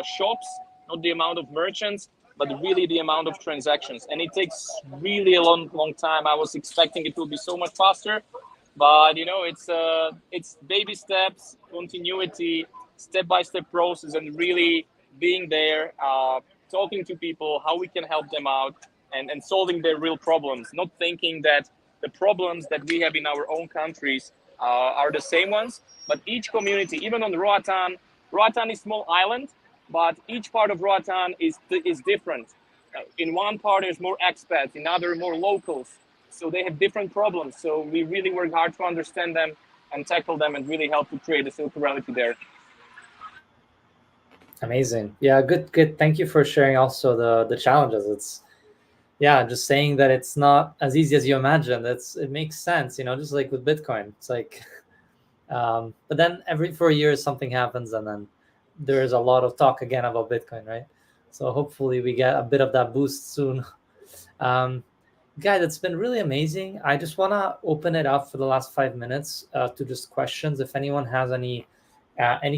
shops, not the amount of merchants, but really the amount of transactions. And it takes really a long time. I was expecting it will be so much faster, but it's baby steps, continuity, step-by-step process, and really being there, talking to people, how we can help them out, and solving their real problems, not thinking that the problems that we have in our own countries are the same ones, but each community, even on Roatan is small island, but each part of Roatan is different. In one part, there's more expats, in other, more locals. So they have different problems. So we really work hard to understand them and tackle them and really help to create a circularity there. Amazing. Yeah, good. Thank you for sharing also the challenges. It's just saying that it's not as easy as you imagine. It makes sense, just like with Bitcoin. It's like but then every 4 years something happens, and then there's a lot of talk again about Bitcoin, right? So hopefully we get a bit of that boost soon. Guys, it's been really amazing. I just want to open it up for the last 5 minutes to just questions. If anyone has any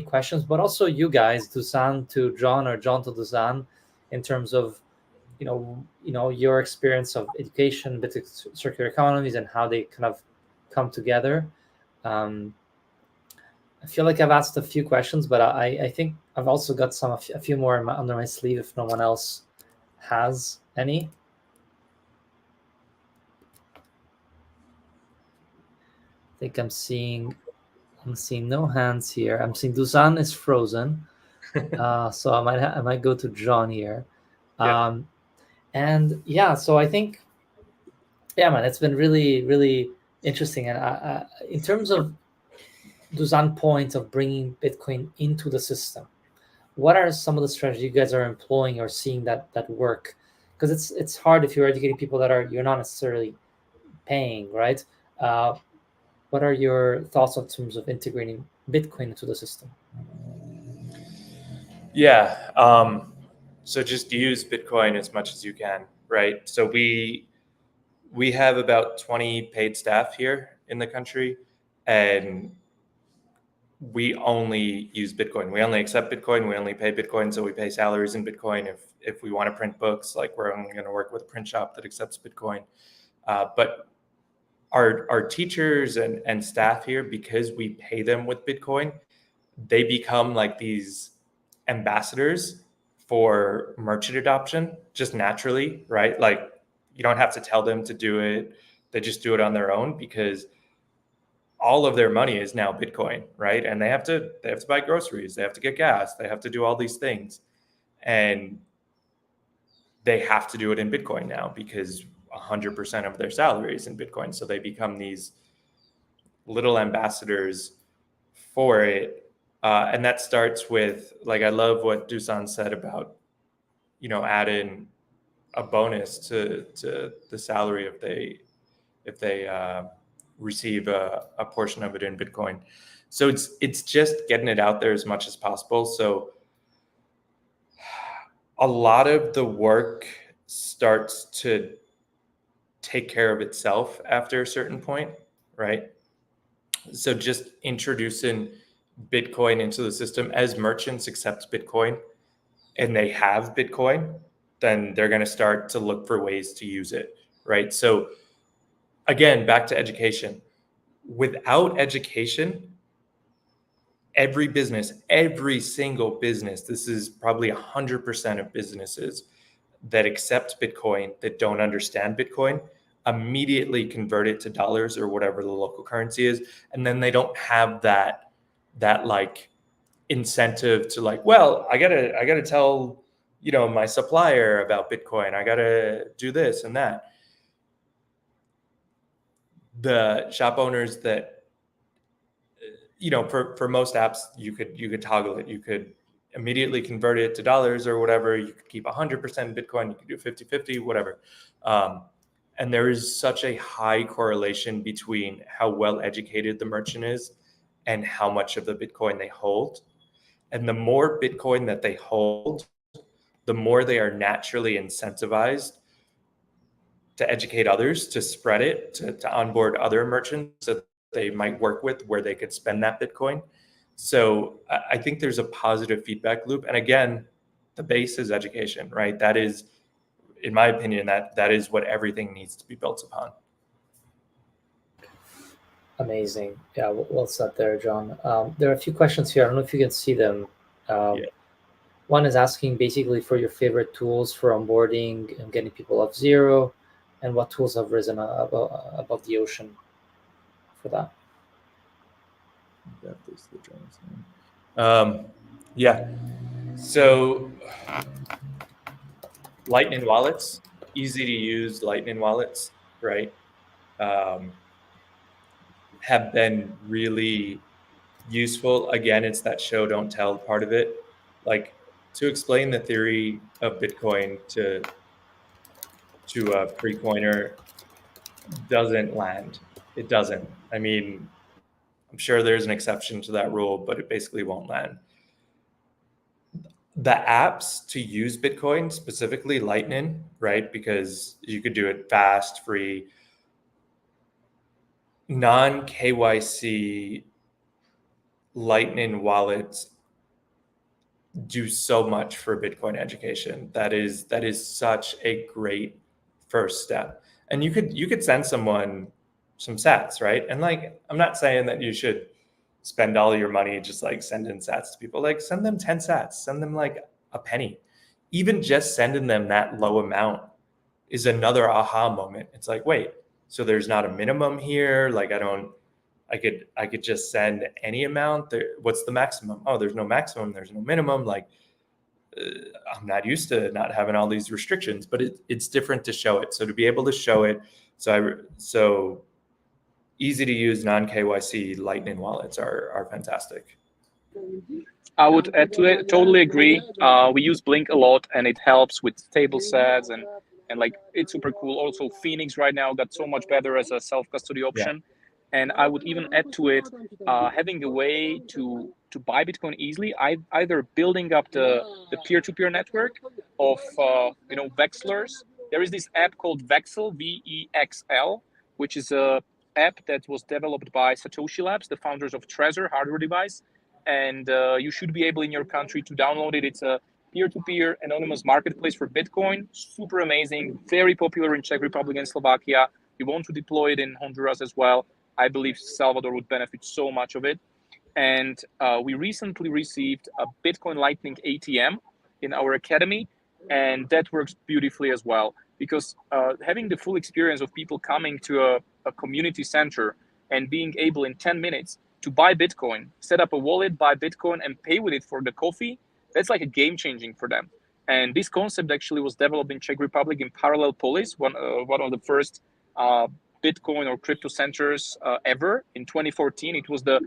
questions, but also you guys, Dusan to John or John to Dusan, in terms of your experience of education, Bitcoin circular economies, and how they kind of come together. I feel like I've asked a few questions, but I think I've also got a few more under my sleeve if no one else has any. I think I'm seeing no hands here. I'm seeing Dusan is frozen, so I might go to John here. Yeah. And so I think, man, it's been really, really interesting. And in terms of Dusan point of bringing Bitcoin into the system, what are some of the strategies you guys are employing or seeing that work? Because it's hard if you're educating people that you're not necessarily paying, right? What are your thoughts in terms of integrating Bitcoin into the system? Yeah. So just use Bitcoin as much as you can, right? So we have about 20 paid staff here in the country, and we only use Bitcoin. We only accept Bitcoin. We only pay Bitcoin. So we pay salaries in Bitcoin. If we want to print books, like we're only going to work with a print shop that accepts Bitcoin. But our teachers and staff here, because we pay them with Bitcoin, they become like these ambassadors for merchant adoption just naturally, right? Like you don't have to tell them to do it. They just do it on their own because all of their money is now Bitcoin, right? And they have to buy groceries, they have to get gas, they have to do all these things. And they have to do it in Bitcoin now because 100% of their salary is in Bitcoin. So they become these little ambassadors for it. And that starts with, like, I love what Dusan said about, adding a bonus to the salary if they receive a portion of it in Bitcoin. So it's just getting it out there as much as possible. So a lot of the work starts to take care of itself after a certain point, right? So just introducing Bitcoin into the system, as merchants accept Bitcoin and they have Bitcoin, then they're going to start to look for ways to use it, right? So again, back to education. Without education, every single business, this is probably 100% of businesses that accept Bitcoin, that don't understand Bitcoin, immediately convert it to dollars or whatever the local currency is. And then they don't have that like incentive to like, well, I gotta tell, my supplier about Bitcoin. I gotta do this and that. The shop owners that, for most apps, you could toggle it. You could immediately convert it to dollars or whatever. You could keep 100% Bitcoin. You could do 50-50, whatever. And there is such a high correlation between how well educated the merchant is and how much of the Bitcoin they hold. And the more Bitcoin that they hold, the more they are naturally incentivized to educate others, to spread it, to onboard other merchants that they might work with where they could spend that Bitcoin. So I think there's a positive feedback loop. And again, the base is education, right? That is, in my opinion, that is what everything needs to be built upon. Amazing. Yeah, well said there, John. There are a few questions here. I don't know if you can see them. Yeah. One is asking basically for your favorite tools for onboarding and getting people off zero, and what tools have risen above the ocean for that. Yeah. So Lightning wallets, easy to use Lightning wallets, right? Have been really useful. Again, it's that show don't tell part of it. Like, to explain the theory of Bitcoin to a pre-coiner doesn't land. It doesn't. I mean, I'm sure there's an exception to that rule, but it basically won't land. The apps to use Bitcoin, specifically Lightning, right? Because you could do it fast, free, non KYC Lightning wallets do so much for Bitcoin education. That is such a great first step. And you could send someone some sats, right? And like, I'm not saying that you should spend all your money just like sending sats to people. Like, send them 10 sats, send them like a penny. Even just sending them that low amount is another aha moment. It's like, wait, so there's not a minimum here. Like, I could just send any amount. What's the maximum? Oh, there's no maximum. There's no minimum. Like, I'm not used to not having all these restrictions, but it's different to show it. So to be able to show it, so easy to use non KYC Lightning wallets are fantastic. I would add to it. Totally agree. We use Blink a lot, and it helps with table sets and like it's super cool. Also, Phoenix right now got so much better as a self custody option. And I would even add to it having a way to buy Bitcoin easily. Either building up the peer to peer network of Vexlers. There is this app called Vexel, VEXL, which is a app that was developed by Satoshi Labs, the founders of Trezor hardware device, and you should be able in your country to download it. It's a peer-to-peer anonymous marketplace for Bitcoin. Super amazing, very popular in Czech Republic and Slovakia. We want to deploy it in Honduras as well. I believe Salvador would benefit so much of it. And we recently received a Bitcoin Lightning ATM in our academy, and that works beautifully as well. Because having the full experience of people coming to a community center and being able in 10 minutes to buy Bitcoin, set up a wallet, buy Bitcoin, and pay with it for the coffee, that's like a game changing for them. And this concept actually was developed in Czech Republic in Parallel Polis, one of the first Bitcoin or crypto centers ever in 2014. It was the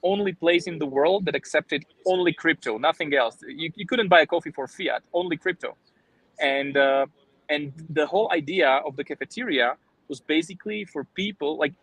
only place in the world that accepted only crypto, nothing else. You couldn't buy a coffee for fiat, only crypto. And the whole idea of the cafeteria was basically for people, like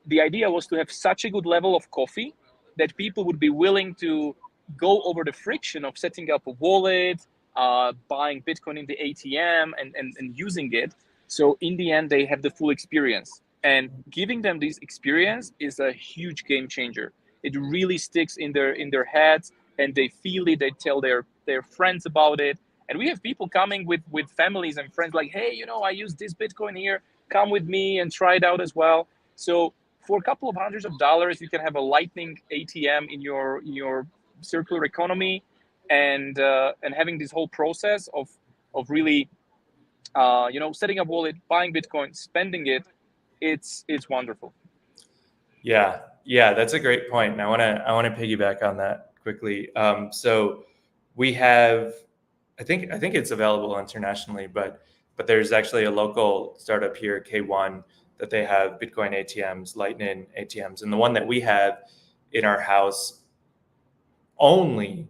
the idea was to have such a good level of coffee that people would be willing to go over the friction of setting up a wallet, buying Bitcoin in the ATM and using it. So in the end, they have the full experience. And giving them this experience is a huge game changer. It really sticks in their heads, and they feel it. They tell their friends about it. And we have people coming with families and friends like, hey, I use this Bitcoin here. Come with me and try it out as well. So for a couple of hundreds of dollars, you can have a Lightning ATM in your circular economy, and having this whole process of really setting up wallet, buying Bitcoin, spending it. It's wonderful. Yeah, that's a great point, and I want to piggyback on that quickly. So we have, I think it's available internationally, but there's actually a local startup here, K1, that they have Bitcoin ATMs, Lightning ATMs, and the one that we have in our house only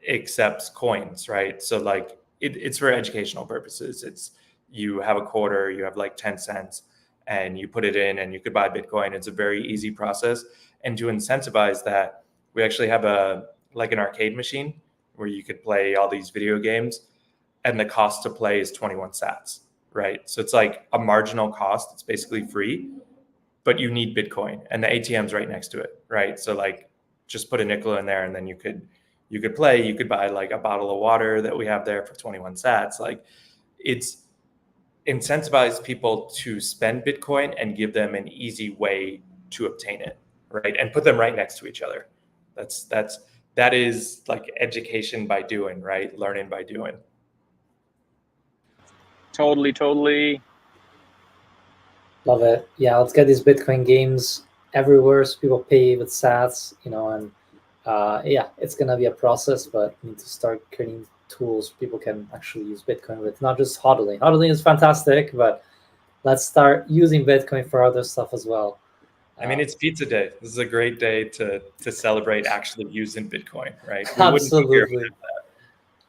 accepts coins, right? So like it's for educational purposes. It's, you have a quarter, you have like 10 cents, and you put it in and you could buy Bitcoin. It's a very easy process. And to incentivize that, we actually have an arcade machine where you could play all these video games, and the cost to play is 21 sats, right? So it's like a marginal cost. It's basically free, but you need Bitcoin, and the ATM's right next to it, right? So like, just put a nickel in there, and then you could play. You could buy like a bottle of water that we have there for 21 sats. Like, it's incentivize people to spend Bitcoin and give them an easy way to obtain it, right? And put them right next to each other. That is like education by doing, right? Learning by doing. Totally. Love it. Yeah, let's get these Bitcoin games everywhere, so people pay with sats, and yeah, it's gonna be a process, but we need to start creating tools people can actually use Bitcoin with, not just hodling. Hodling is fantastic, but let's start using Bitcoin for other stuff as well. I mean, it's pizza day. This is a great day to celebrate actually using Bitcoin, right? We wouldn't be here Absolutely.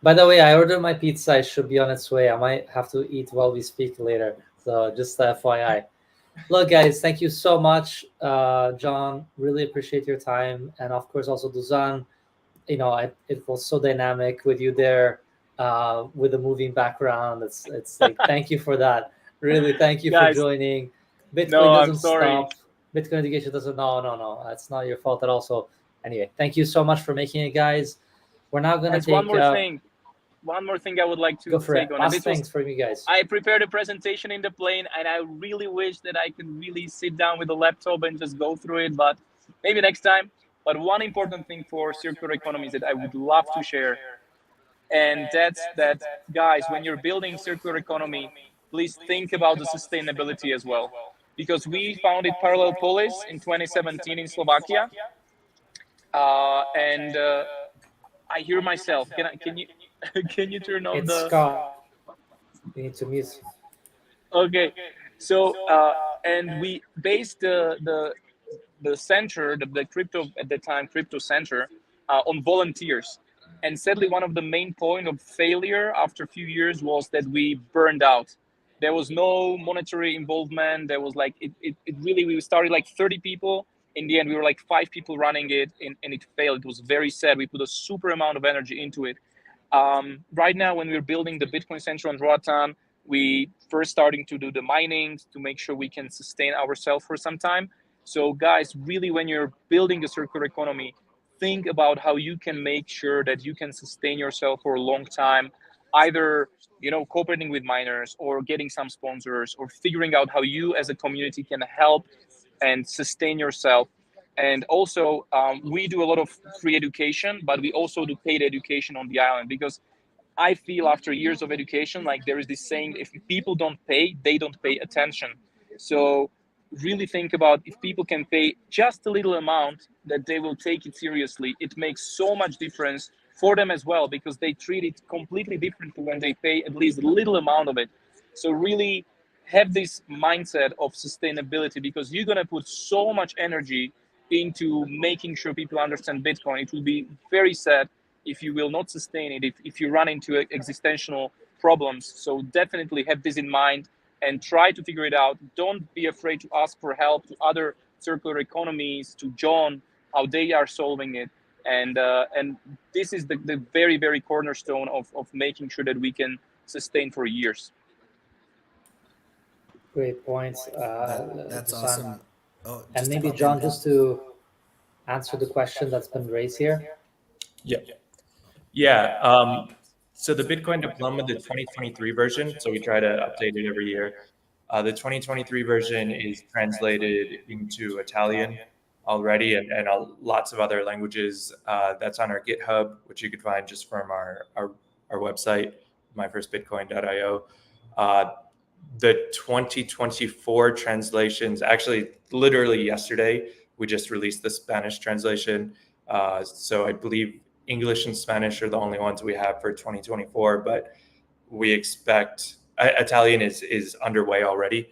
By the way, I ordered my pizza. It should be on its way. I might have to eat while we speak later. So just FYI. Look, guys, thank you so much, John. Really appreciate your time, and of course also Dusan. It was so dynamic with you there, with the moving background. It's like, thank you for that. Really, thank you for Guys, joining. Bitcoin no, I'm doesn't sorry. stop. Bitcoin education doesn't. No, no, no. That's not your fault at all. So anyway, thank you so much for making it, guys. We're now gonna Guys, one take. more thing. One more thing I would like Go to for take it. on, and Last this was things from you guys. I prepared a presentation in the plane, and I really wish that I could really sit down with a laptop and just go through it, but maybe next time. But one important thing for circular economies that I would love to share, and that's that, guys, when you're building circular economy, please think about the sustainability as well. Because we founded Parallel Polis in 2017 in Slovakia, and I hear myself. Can you can you turn off It's the? Scott. You need to mute. Okay, so and we based the center, the crypto at the time, crypto center, on volunteers. And sadly, one of the main point of failure after a few years was that we burned out. There was no monetary involvement. There was like it really, we started like 30 people. In the end, we were like 5 people running it, and it failed. It was very sad. We put a super amount of energy into it. Right now, when we're building the Bitcoin Center on Roatan, we first starting to do the mining to make sure we can sustain ourselves for some time. So, guys, really, when you're building a circular economy, think about how you can make sure that you can sustain yourself for a long time, either cooperating with miners or getting some sponsors or figuring out how you as a community can help and sustain yourself. And also, we do a lot of free education, but we also do paid education on the island, because I feel after years of education, like there is this saying, if people don't pay, they don't pay attention. So really think about, if people can pay just a little amount, that they will take it seriously. It makes so much difference for them as well, because they treat it completely differently when they pay at least a little amount of it. So really have this mindset of sustainability, because you're going to put so much energy into making sure people understand Bitcoin. It will be very sad if you will not sustain it, if you run into existential problems. So definitely have this in mind and try to figure it out. Don't be afraid to ask for help to other circular economies, to John, how they are solving it. And this is the very, very cornerstone of making sure that we can sustain for years. Great points, That's Dusan. awesome. Oh, And just to maybe pop in. John, just to answer the question that's been raised here. Yeah. Yeah. So the Bitcoin diploma, the 2023 version, so we try to update it every year. The 2023 version is translated into Italian already, and lots of other languages. That's on our GitHub, which you could find just from our website, myfirstbitcoin.io. The 2024 translations, actually, literally yesterday, we just released the Spanish translation. So I believe English and Spanish are the only ones we have for 2024, but we expect Italian is underway already.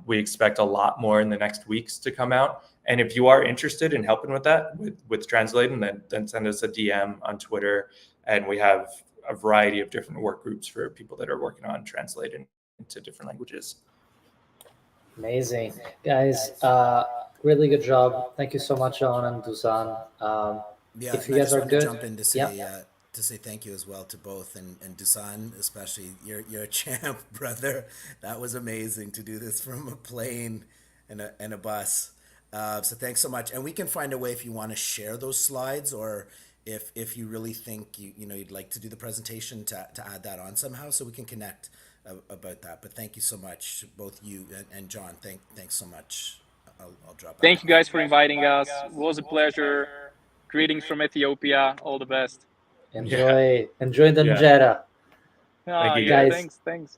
We expect a lot more in the next weeks to come out. And if you are interested in helping with that, with translating, then send us a DM on Twitter. And we have a variety of different work groups for people that are working on translating into different languages. Amazing, guys. Really good job. Thank you so much, John and Dusan. Yeah, If and you I guys just are want to good, jump in yeah. to say thank you as well to both, and Dusan especially. You're a champ, brother. That was amazing to do this from a plane and a bus. So thanks so much. And we can find a way, if you want to share those slides, or if you really think you'd like to do the presentation, to add that on somehow, so we can connect about that. But thank you so much, both you and John. Thanks so much. I'll drop back Thank you off. guys for inviting us. It was a pleasure. Greetings from Ethiopia. All the best. Yeah. Enjoy the Yeah. injera. Thank Ah, you, yeah, guys. Guys, thanks.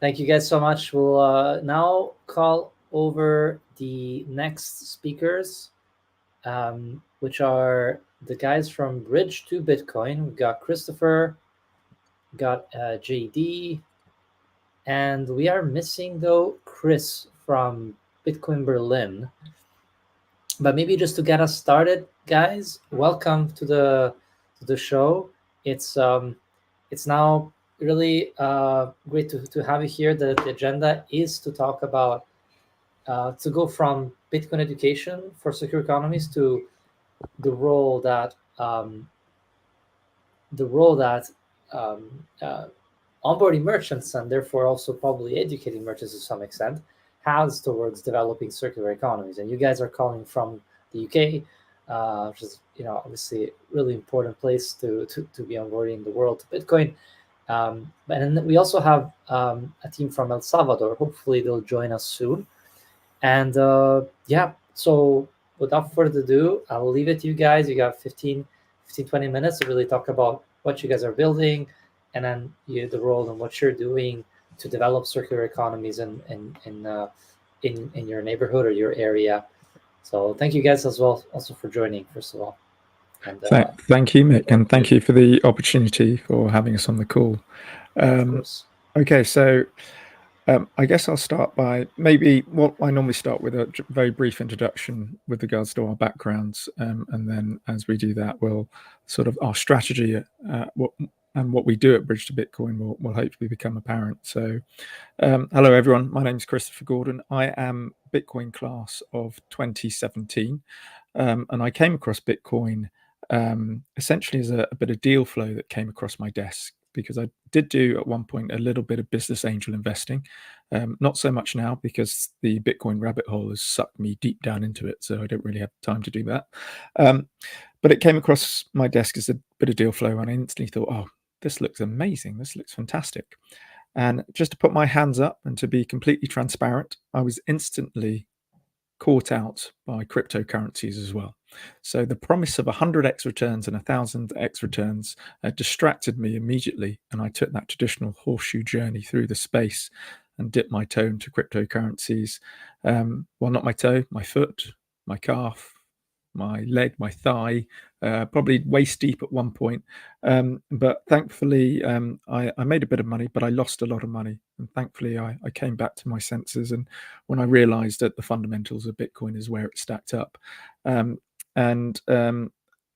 thank you guys so much. We'll now call over the next speakers, which are the guys from Bridge to Bitcoin. We've got Christopher, got JD, and we are missing, though, Chris from Bitcoin Berlin. But maybe just to get us started, guys, welcome to the show. It's now really great to have you here. The agenda is to talk about to go from Bitcoin education for secure economies to the role that the role that um, uh, onboarding merchants, and therefore also probably educating merchants to some extent, has towards developing circular economies. And you guys are calling from the UK, which is obviously a really important place to be onboarding the world to Bitcoin. And then we also have a team from El Salvador. Hopefully they'll join us soon. And yeah, so without further ado, I'll leave it to you guys. You got 20 minutes to really talk about what you guys are building, and then the role and what you're doing to develop circular economies in your neighborhood or your area. So thank you guys as well also for joining, first of all. And, thank you, Mick, and thank you for the opportunity for having us on the call. Of course. Okay, so I guess I'll start by maybe what I normally start with a very brief introduction with regards to our backgrounds, and then as we do that, we'll sort of our strategy what we do at Bridge to Bitcoin will hopefully become apparent. So hello everyone, my name is Christopher Gordon. I am Bitcoin class of 2017, and I came across Bitcoin essentially as a bit of deal flow that came across my desk, because I did do at one point a little bit of business angel investing, not so much now because the Bitcoin rabbit hole has sucked me deep down into it, so I don't really have time to do that. But it came across my desk as a bit of deal flow, and I instantly thought, oh, this looks amazing, this looks fantastic. And just to put my hands up and to be completely transparent, I was instantly caught out by cryptocurrencies as well. So the promise of 100x returns and 1000x returns distracted me immediately, and I took that traditional horseshoe journey through the space and dipped my toe into cryptocurrencies. Well, not my toe, my foot, my calf, my leg, my thigh, probably waist deep at one point. But thankfully, I made a bit of money, but I lost a lot of money. And thankfully, I came back to my senses. And when I realized that the fundamentals of Bitcoin is where it stacked up.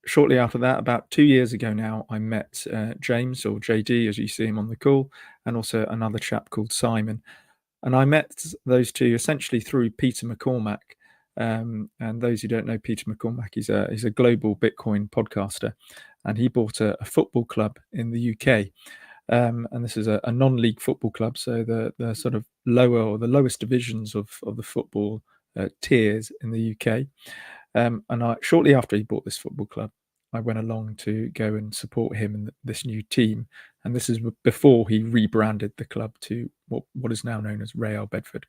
Shortly after that, about 2 years ago now, I met James, or JD, as you see him on the call, and also another chap called Simon. And I met those two essentially through Peter McCormack. And those who don't know Peter McCormack, he's a global Bitcoin podcaster, and he bought a football club in the UK. And this is a non-league football club, so the sort of lower or the lowest divisions of the football tiers in the UK. And shortly after he bought this football club, I went along to go and support him in this new team. And this is before he rebranded the club to what is now known as Real Bedford.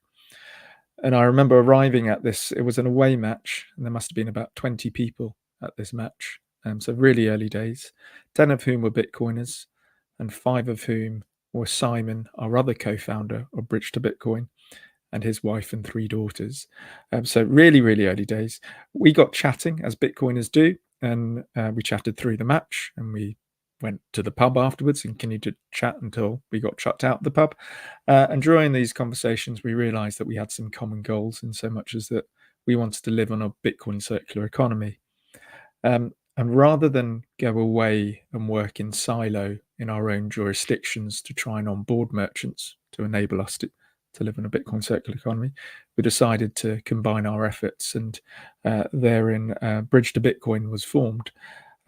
And I remember arriving at this, it was an away match, and there must have been about 20 people at this match. So really early days, 10 of whom were Bitcoiners, and 5 of whom were Simon, our other co-founder of Bridge to Bitcoin, and his wife and 3 daughters. So really, really early days. We got chatting, as Bitcoiners do, and we chatted through the match, and we went to the pub afterwards and continued to chat until we got chucked out of the pub. And during these conversations, we realized that we had some common goals, in so much as that we wanted to live on a Bitcoin circular economy. And rather than go away and work in silo in our own jurisdictions to try and onboard merchants to enable us to live in a Bitcoin circular economy, we decided to combine our efforts, and therein Bridge to Bitcoin was formed.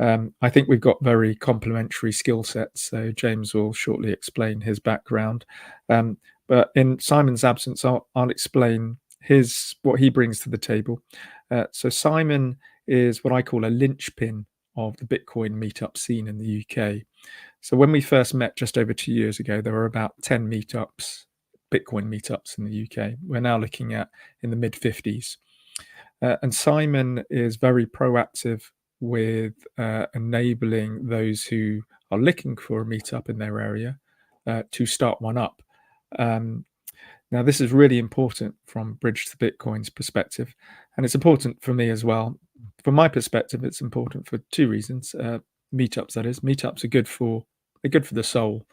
I think we've got very complementary skill sets, so James will shortly explain his background. But in Simon's absence, I'll explain what he brings to the table. So Simon is what I call a linchpin of the Bitcoin meetup scene in the UK. So when we first met just over 2 years ago, there were about 10 meetups, Bitcoin meetups in the UK. We're now looking at in the mid 50s. And Simon is very proactive with enabling those who are looking for a meetup in their area to start one up. Now, this is really important from Bridge to Bitcoin's perspective, and it's important for me as well. From my perspective, it's important for two reasons. Meetups, that is. Meetups are good for the soul.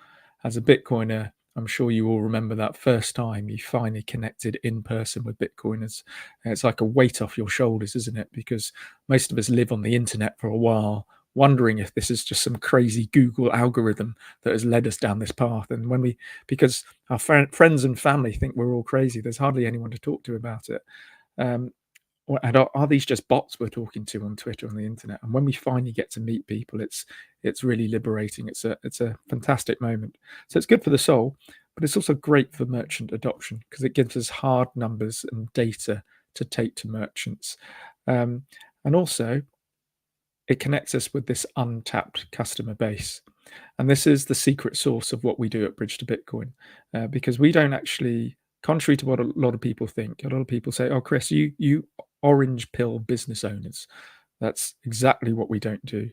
As a Bitcoiner, I'm sure you all remember that first time you finally connected in person with Bitcoiners. It's like a weight off your shoulders, isn't it? Because most of us live on the internet for a while, wondering if this is just some crazy Google algorithm that has led us down this path. And because our friends and family think we're all crazy, there's hardly anyone to talk to about it. And are these just bots we're talking to on Twitter, on the internet? And when we finally get to meet people, it's really liberating. It's a fantastic moment. So it's good for the soul, but it's also great for merchant adoption because it gives us hard numbers and data to take to merchants. And also, it connects us with this untapped customer base. And this is the secret sauce of what we do at Bridge to Bitcoin, because we don't actually, contrary to what a lot of people think, a lot of people say, "Oh, Chris, you orange pill business owners." That's exactly what we don't do.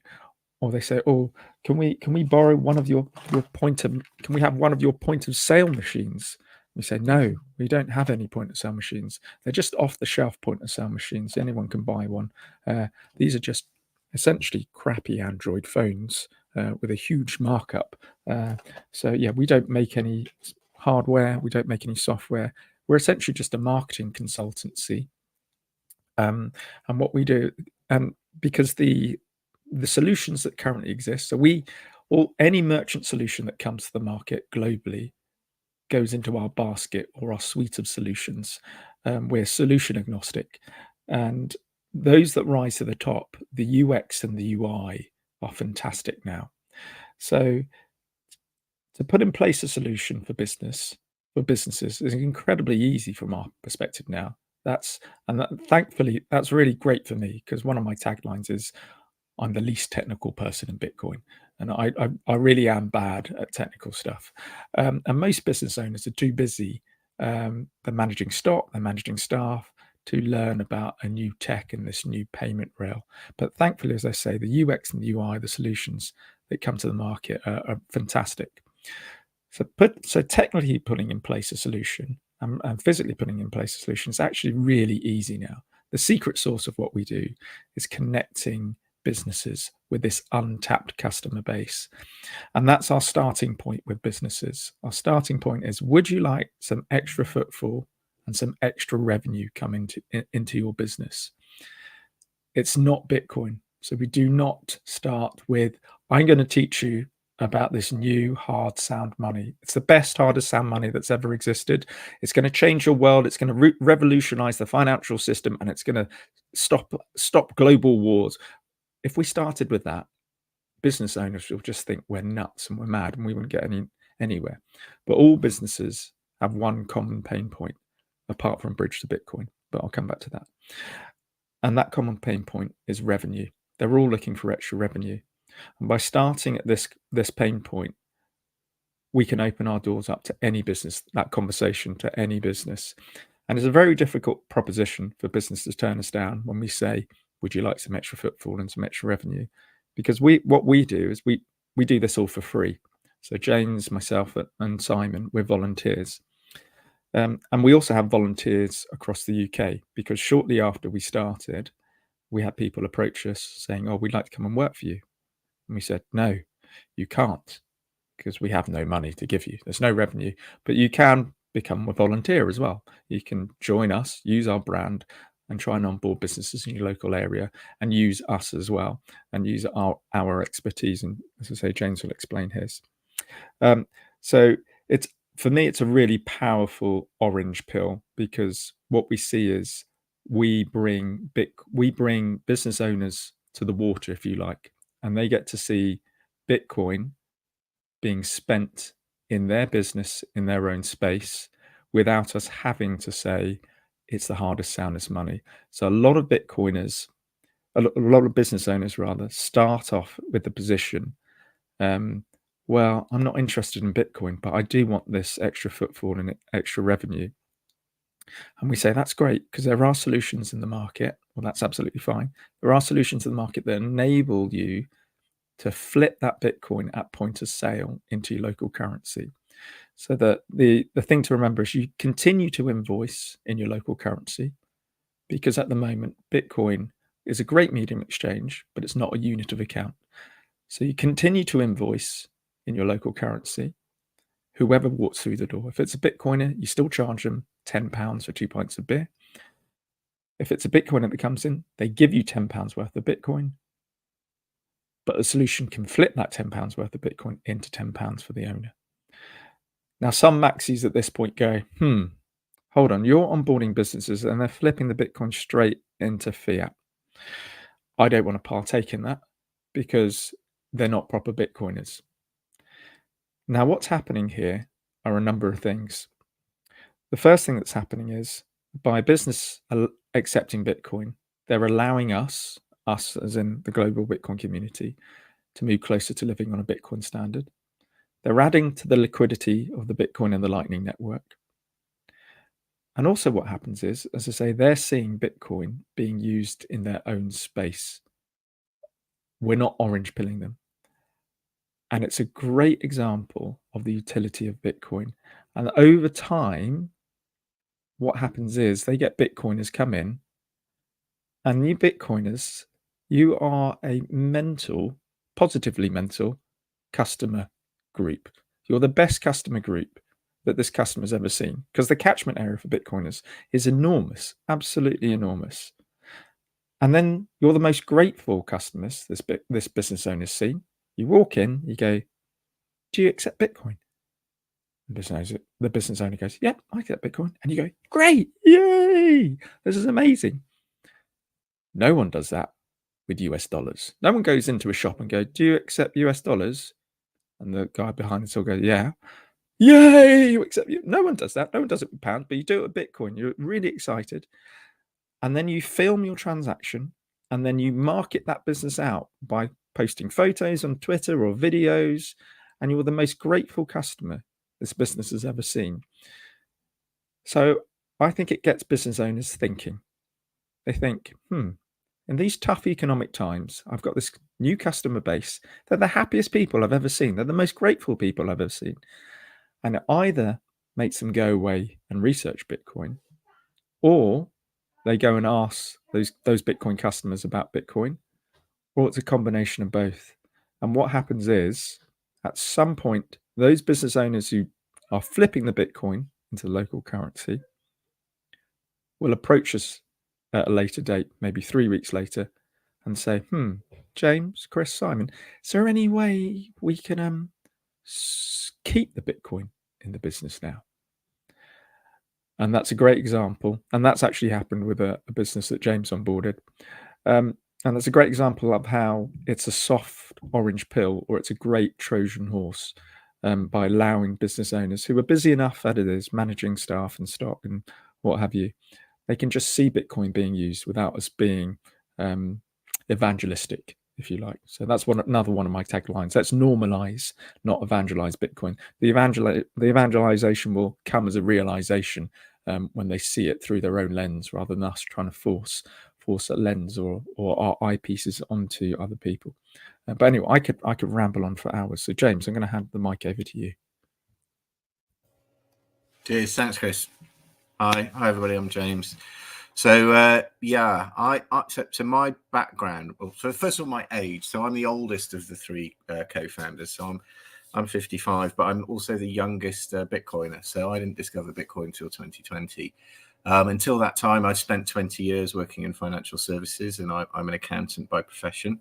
Or they say, "Oh, can we borrow one of your point of can we have one of your point of sale machines?" We say, "No, we don't have any point of sale machines. They're just off the shelf point of sale machines. Anyone can buy one. These are just essentially crappy Android phones with a huge markup." So yeah, we don't make any hardware. We don't make any software. We're essentially just a marketing consultancy. And what we do, because the solutions that currently exist, so any merchant solution that comes to the market globally goes into our basket or our suite of solutions. We're solution agnostic, and those that rise to the top, the UX and the UI are fantastic now. So to put in place a solution for businesses is incredibly easy from our perspective now. Thankfully, that's really great for me because one of my taglines is I'm the least technical person in Bitcoin, and I really am bad at technical stuff. And most business owners are too busy. They're managing stock, they're managing staff to learn about a new tech and this new payment rail. But thankfully, as I say, the UX and the UI, the solutions that come to the market are fantastic. So technically putting in place a solution and physically putting in place a solution is actually really easy now. The secret sauce of what we do is connecting businesses with this untapped customer base. And that's our starting point with businesses. Our starting point is, would you like some extra footfall and some extra revenue come into your business? It's not Bitcoin. So we do not start with, I'm going to teach you about this new hard sound money. It's the best hardest sound money that's ever existed. It's going to change your world. It's going to revolutionize the financial system, and it's going to stop global wars. If we started with that, business owners will just think we're nuts and we're mad and we wouldn't get anywhere. But all businesses have one common pain point, apart from Bridge to Bitcoin. But I'll come back to that. And that common pain point is revenue. They're all looking for extra revenue. And by starting at this pain point, we can open our doors up to any business, that conversation to any business. And it's a very difficult proposition for business to turn us down when we say, would you like some extra footfall and some extra revenue? Because what we do is we do this all for free. So James, myself, and Simon, we're volunteers. And we also have volunteers across the UK, because shortly after we started, we had people approach us saying, "Oh, we'd like to come and work for you." And we said, "No, you can't, because we have no money to give you. There's no revenue, but you can become a volunteer as well. You can join us, use our brand, and try and onboard businesses in your local area, and use us as well, and use our expertise." And as I say, James will explain his. So for me, it's a really powerful orange pill, because what we see is we bring business owners to the water, if you like, and they get to see Bitcoin being spent in their business, in their own space, without us having to say it's the hardest, soundest money. So a lot of Bitcoiners, a lot of business owners rather, start off with the position, well, I'm not interested in Bitcoin, but I do want this extra footfall and extra revenue. And we say, that's great, because there are solutions in the market. Well, that's absolutely fine. There are solutions in the market that enable you to flip that Bitcoin at point of sale into your local currency. So that the thing to remember is you continue to invoice in your local currency, because at the moment, Bitcoin is a great medium exchange, but it's not a unit of account. So you continue to invoice in your local currency, whoever walks through the door. If it's a Bitcoiner, you still charge them £10 for 2 pints of beer. If it's a Bitcoiner that comes in, they give you £10 worth of Bitcoin, but the solution can flip that £10 worth of Bitcoin into £10 for the owner. Now, some maxis at this point go, hold on, you're onboarding businesses and they're flipping the Bitcoin straight into fiat. I don't want to partake in that because they're not proper Bitcoiners. Now, what's happening here are a number of things. The first thing that's happening is by a business accepting Bitcoin, they're allowing us as in the global Bitcoin community, to move closer to living on a Bitcoin standard. They're adding to the liquidity of the Bitcoin and the Lightning Network. And also what happens is, as I say, they're seeing Bitcoin being used in their own space. We're not orange pilling them. And it's a great example of the utility of Bitcoin. And over time, what happens is they get Bitcoiners come in, and you Bitcoiners, you are a positively mental customer group. You're the best customer group that this customer's ever seen, because the catchment area for Bitcoiners is enormous, absolutely enormous. And then you're the most grateful customers this business owner's seen. You walk in, you go, do you accept Bitcoin? The business owner goes, yeah, I accept Bitcoin. And you go, great, yay, this is amazing. No one does that with US dollars. No one goes into a shop and goes, do you accept US dollars? And the guy behind the till goes, yeah. Yay, you accept you. No one does that. No one does it with pounds, but you do it with Bitcoin. You're really excited. And then you film your transaction, and then you market that business out by posting photos on Twitter or videos, and you're the most grateful customer this business has ever seen. So I think it gets business owners thinking. They think, in these tough economic times, I've got this new customer base. They're the happiest people I've ever seen. They're the most grateful people I've ever seen. And it either makes them go away and research Bitcoin, or they go and ask those Bitcoin customers about Bitcoin, or it's a combination of both. And what happens is, at some point, those business owners who are flipping the Bitcoin into local currency will approach us at a later date, maybe 3 weeks later, and say, James, Chris, Simon, is there any way we can keep the Bitcoin in the business now? And that's a great example. And that's actually happened with a business that James onboarded. And that's a great example of how it's a soft orange pill, or it's a great Trojan horse, by allowing business owners who are busy enough as it is, managing staff and stock and what have you, they can just see Bitcoin being used without us being evangelistic, if you like. So that's another one of my taglines. Let's normalize, not evangelize Bitcoin. The evangelization will come as a realization when they see it through their own lens, rather than us trying to force a lens or our eyepieces onto other people. But anyway, I could ramble on for hours. So James, I'm going to hand the mic over to you. Cheers, thanks, Chris. Hi everybody. I'm James. So so my background. Well, so first of all, my age. So I'm the oldest of the three co-founders. So I'm 55, but I'm also the youngest Bitcoiner. So I didn't discover Bitcoin until 2020. Until that time, I spent 20 years working in financial services, and I'm an accountant by profession.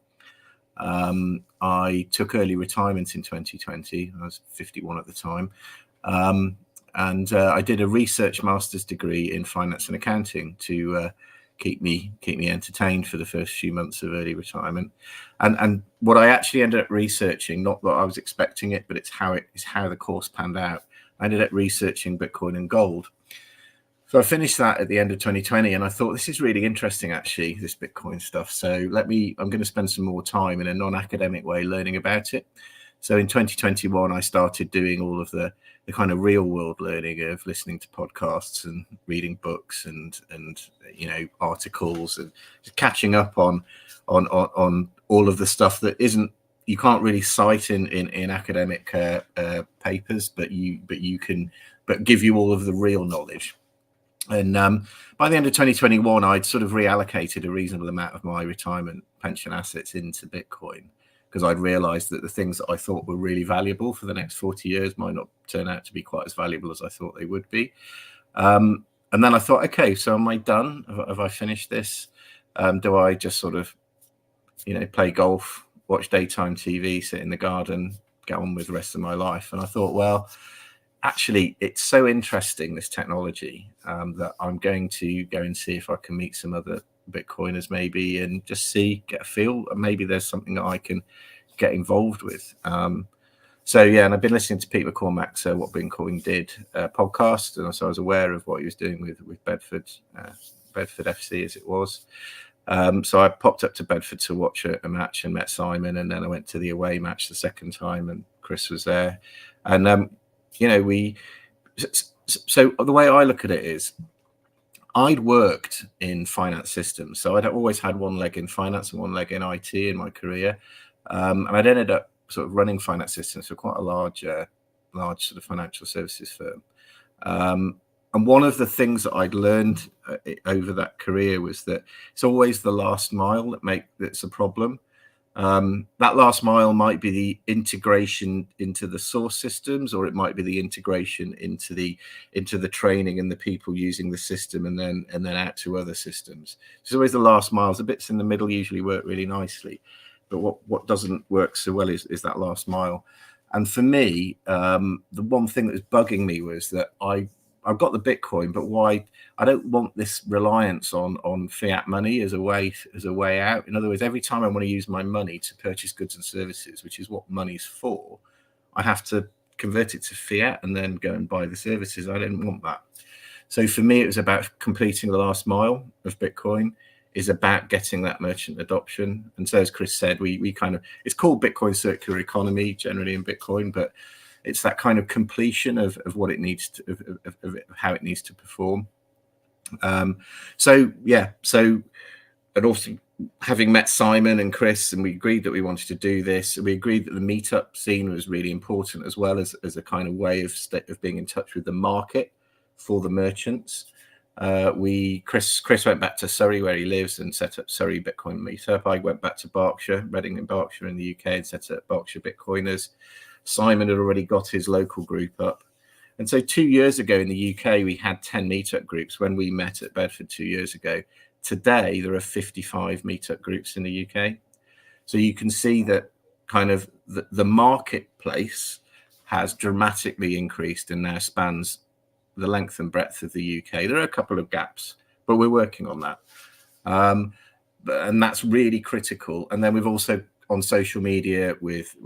I took early retirement in 2020. I was 51 at the time. And I did a research master's degree in finance and accounting to keep me entertained for the first few months of early retirement. And what I actually ended up researching, not that I was expecting it, but it's how the course panned out. I ended up researching Bitcoin and gold. So I finished that at the end of 2020, and I thought, this is really interesting, actually, this Bitcoin stuff. So I'm going to spend some more time in a non-academic way learning about it. So in 2021, I started doing all of the kind of real world learning of listening to podcasts and reading books and articles, and just catching up on all of the stuff that isn't you can't really cite in academic papers, but you can give you all of the real knowledge. And by the end of 2021, I'd sort of reallocated a reasonable amount of my retirement pension assets into Bitcoin, because I'd realized that the things that I thought were really valuable for the next 40 years might not turn out to be quite as valuable as I thought they would be. And then I thought, okay, so am I done? Have I finished this? Do I just sort of, play golf, watch daytime TV, sit in the garden, get on with the rest of my life? And I thought, well, actually, it's so interesting, this technology, that I'm going to go and see if I can meet some other Bitcoiners maybe, and just get a feel. Maybe there's something that I can get involved with. So yeah, and I've been listening to Pete McCormack's What Bitcoin Did podcast, and so I was aware of what he was doing with Bedford FC as it was. So I popped up to Bedford to watch a match and met Simon, and then I went to the away match the second time, and Chris was there. And so the way I look at it is, I'd worked in finance systems, so I'd always had one leg in finance and one leg in IT in my career, and I'd ended up sort of running finance systems for quite a large sort of financial services firm. And one of the things that I'd learned over that career was that it's always the last mile that's a problem. That last mile might be the integration into the source systems, or it might be the integration into the training and the people using the system, and then out to other systems. It's always the last miles. The bits in the middle usually work really nicely, but what doesn't work so well is that last mile. And for me, the one thing that was bugging me was that I've got the Bitcoin, but why? I don't want this reliance on fiat money as a way out. In other words, every time I want to use my money to purchase goods and services, which is what money's for, I have to convert it to fiat and then go and buy the services. I didn't want that. So for me, it was about completing the last mile of Bitcoin, is about getting that merchant adoption. And so, as Chris said, we kind of, it's called Bitcoin Circular Economy generally in Bitcoin, but it's that kind of completion of what it needs to, of how it needs to perform. So and also having met Simon and Chris, and we agreed that we wanted to do this. We agreed that the meetup scene was really important, as well as a kind of way of being in touch with the market for the merchants. Chris went back to Surrey, where he lives, and set up Surrey Bitcoin Meetup. I went back to Berkshire, Reading in Berkshire in the UK, and set up Berkshire Bitcoiners. Simon had already got his local group up. And so 2 years ago in the UK, we had 10 meetup groups when we met at Bedford 2 years ago. Today, there are 55 meetup groups in the UK. So you can see that kind of the marketplace has dramatically increased and now spans the length and breadth of the UK. There are a couple of gaps, but we're working on that. And that's really critical. And then we've also on social media with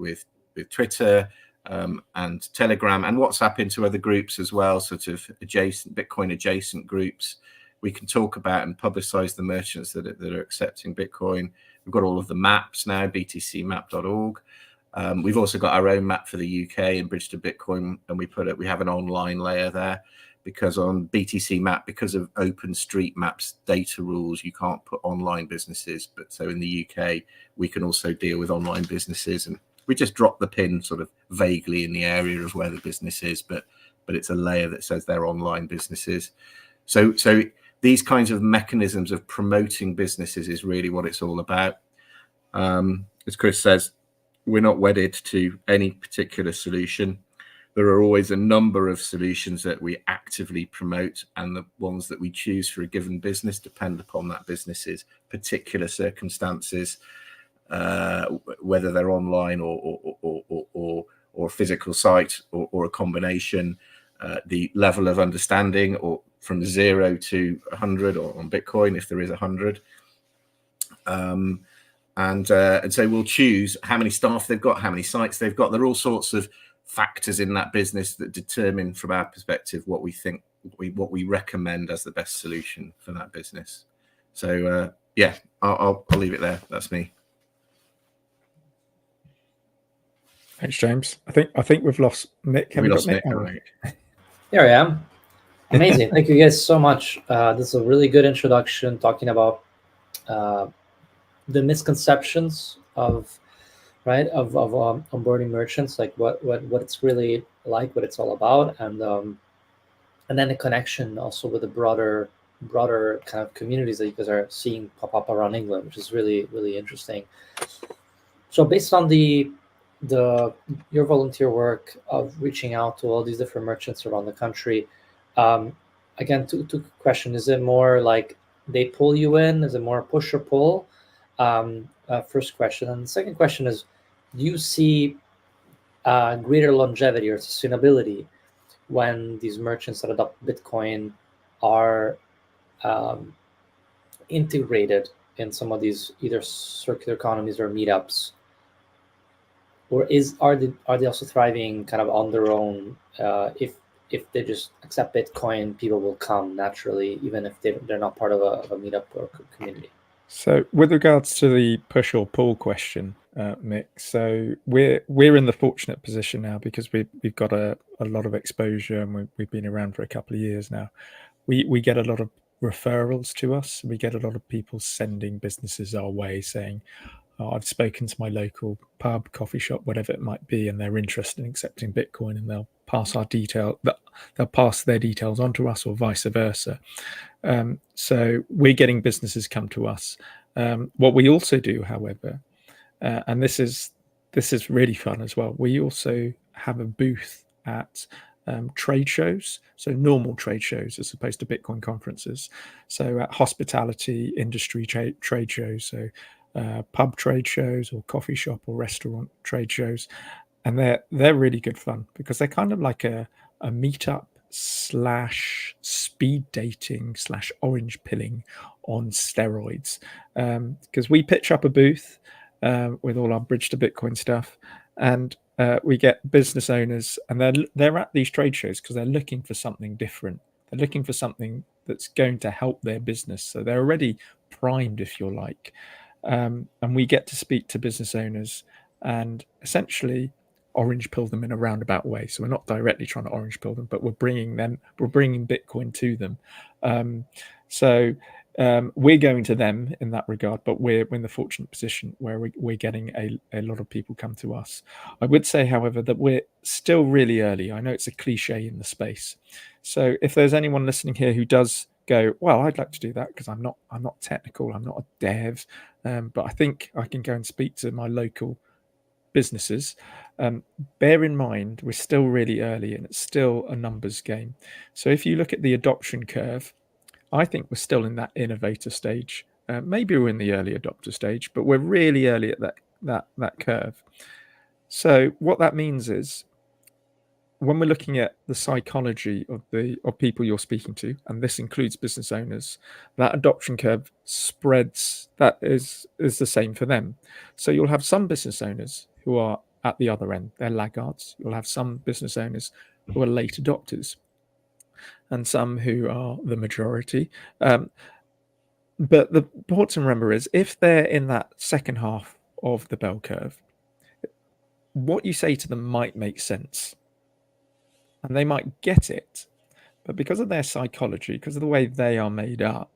Twitter and Telegram and WhatsApp into other groups as well, sort of Bitcoin adjacent groups. We can talk about and publicize the merchants that are accepting Bitcoin. We've got all of the maps now, btcmap.org. We've also got our own map for the UK in Bridge to Bitcoin, and we have an online layer there, because on BTC Map, because of OpenStreetMap's data rules, you can't put online businesses. But so in the UK, we can also deal with online businesses, and we just drop the pin sort of vaguely in the area of where the business is, but it's a layer that says they're online businesses. So these kinds of mechanisms of promoting businesses is really what it's all about. As Chris says, we're not wedded to any particular solution. There are always a number of solutions that we actively promote, and the ones that we choose for a given business depend upon that business's particular circumstances, whether they're online or a physical site or a combination, the level of understanding, or from 0 to 100, or on Bitcoin if there is 100. And so we'll choose how many staff they've got, how many sites they've got. There are all sorts of factors in that business that determine, from our perspective, what we think, what we recommend as the best solution for that business. So yeah, I'll leave it there. That's me. Thanks, James. I think we've lost Nick. Have we lost Nick? Here I am. Amazing. Thank you guys so much. This is a really good introduction, talking about the misconceptions of right, of onboarding merchants, like what it's really like, what it's all about, and then the connection also with the broader kind of communities that you guys are seeing pop up around England, which is really really interesting. So based on your volunteer work of reaching out to all these different merchants around the country, um, again, two question: is it more like they pull you in? Is it more push or pull? First question, and the second question is: do you see greater longevity or sustainability when these merchants that adopt Bitcoin are um, integrated in some of these either circular economies or meetups, or are they also thriving kind of on their own? If they just accept Bitcoin, people will come naturally, even if they're not part of a meetup or community. So, with regards to the push or pull question, Mick, so we're in the fortunate position now because we've got a lot of exposure and we've been around for a couple of years now. We get a lot of referrals to us. We get a lot of people sending businesses our way saying, oh, I've spoken to my local pub, coffee shop, whatever it might be, and they're interested in accepting Bitcoin, and they'll pass their details on to us, or vice versa. So we're getting businesses come to us. What we also do, however, and this is really fun as well, we also have a booth at trade shows, so normal trade shows as opposed to Bitcoin conferences. So at hospitality industry trade shows, so pub trade shows or coffee shop or restaurant trade shows, and they're really good fun because they're kind of like a meetup / speed dating / orange pilling on steroids, because we pitch up a booth with all our bridge to Bitcoin stuff, and we get business owners, and they're at these trade shows because they're looking for something different. They're looking for something that's going to help their business, so they're already primed, if you like. And we get to speak to business owners and essentially orange pill them in a roundabout way. So we're not directly trying to orange pill them, but we're bringing Bitcoin to them. We're going to them in that regard, but we're in the fortunate position where we're getting a lot of people come to us. I would say, however, that we're still really early. I know it's a cliche in the space. So if there's anyone listening here who does go, well, I'd like to do that because I'm not technical, I'm not a dev, but I think I can go and speak to my local businesses. Bear in mind, we're still really early and it's still a numbers game. So if you look at the adoption curve, I think we're still in that innovator stage. Maybe we're in the early adopter stage, but we're really early at that curve. So what that means is, when we're looking at the psychology of people you're speaking to, and this includes business owners, that adoption curve spreads. That is the same for them. So you'll have some business owners who are at the other end, they're laggards. You'll have some business owners who are late adopters, and some who are the majority. But the important to remember is, if they're in that second half of the bell curve, what you say to them might make sense. And they might get it, but because of their psychology, because of the way they are made up,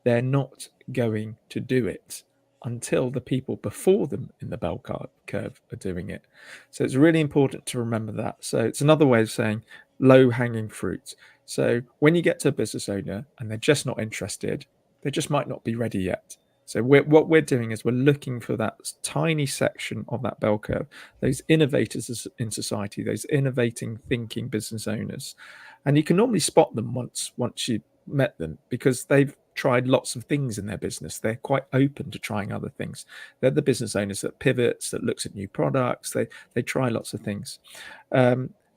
they're not going to do it until the people before them in the bell curve are doing it. So it's really important to remember that. So it's another way of saying low-hanging fruit. So when you get to a business owner and they're just not interested, they just might not be ready yet. So what we're doing is we're looking for that tiny section of that bell curve, those innovators in society, those innovating, thinking business owners. And you can normally spot them once you met them, because they've tried lots of things in their business. They're quite open to trying other things. They're the business owners that pivots, that looks at new products. They try lots of things.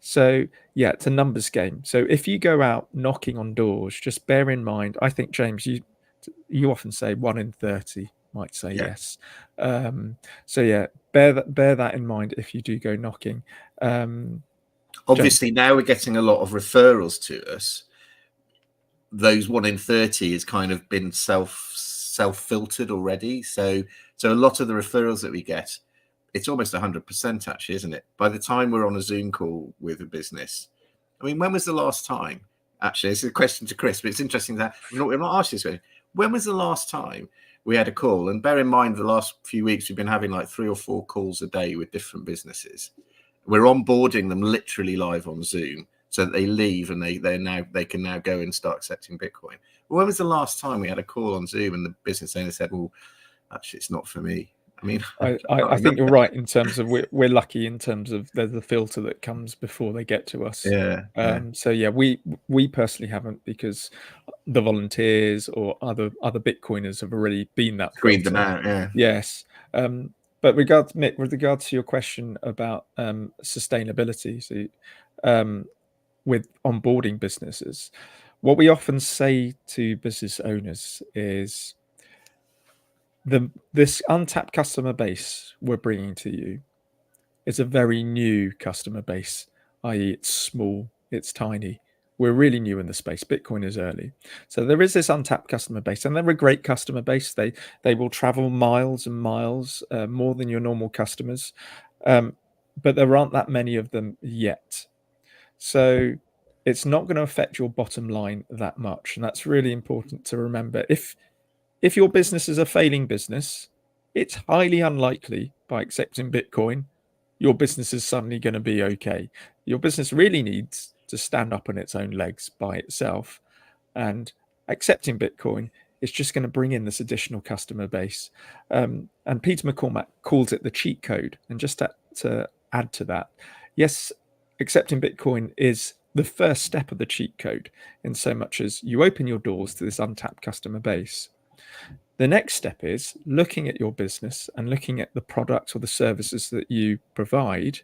So yeah, it's a numbers game. So if you go out knocking on doors, just bear in mind, I think, James, you often say 1 in 30 might say yes. So yeah, bear that in mind if you do go knocking. Obviously, now we're getting a lot of referrals to us. Those 1 in 30 has kind of been self filtered already. So a lot of the referrals that we get, it's almost 100% actually, isn't it? By the time we're on a Zoom call with a business, I mean, when was the last time? Actually, it's a question to Chris, but it's interesting that we're not asked this question. When was the last time we had a call. And bear in mind, the last few weeks, we've been having like 3 or 4 calls a day with different businesses. We're onboarding them literally live on Zoom so that they leave and they can now go and start accepting Bitcoin. Well, when was the last time we had a call on Zoom and the business owner said, well, actually, it's not for me? I mean, I think you're right in terms of we're lucky in terms of there's the filter that comes before they get to us. So yeah, we personally haven't, because the volunteers or other Bitcoiners have already been that screened filter. them out. Yeah. Yes. But Mick, with regards to your question about sustainability, so with onboarding businesses, what we often say to business owners is this untapped customer base we're bringing to you is a very new customer base, i.e. it's small, it's tiny. We're really new in the space. Bitcoin is early. So there is this untapped customer base, and they're a great customer base. They will travel miles and miles, more than your normal customers. But there aren't that many of them yet. So it's not going to affect your bottom line that much. And that's really important to remember. If your business is a failing business, it's highly unlikely by accepting Bitcoin, your business is suddenly going to be okay. Your business really needs to stand up on its own legs by itself. And accepting Bitcoin is just going to bring in this additional customer base. And Peter McCormack calls it the cheat code. And just to add to that, yes, accepting Bitcoin is the first step of the cheat code, in so much as you open your doors to this untapped customer base. The next step is looking at your business and looking at the products or the services that you provide,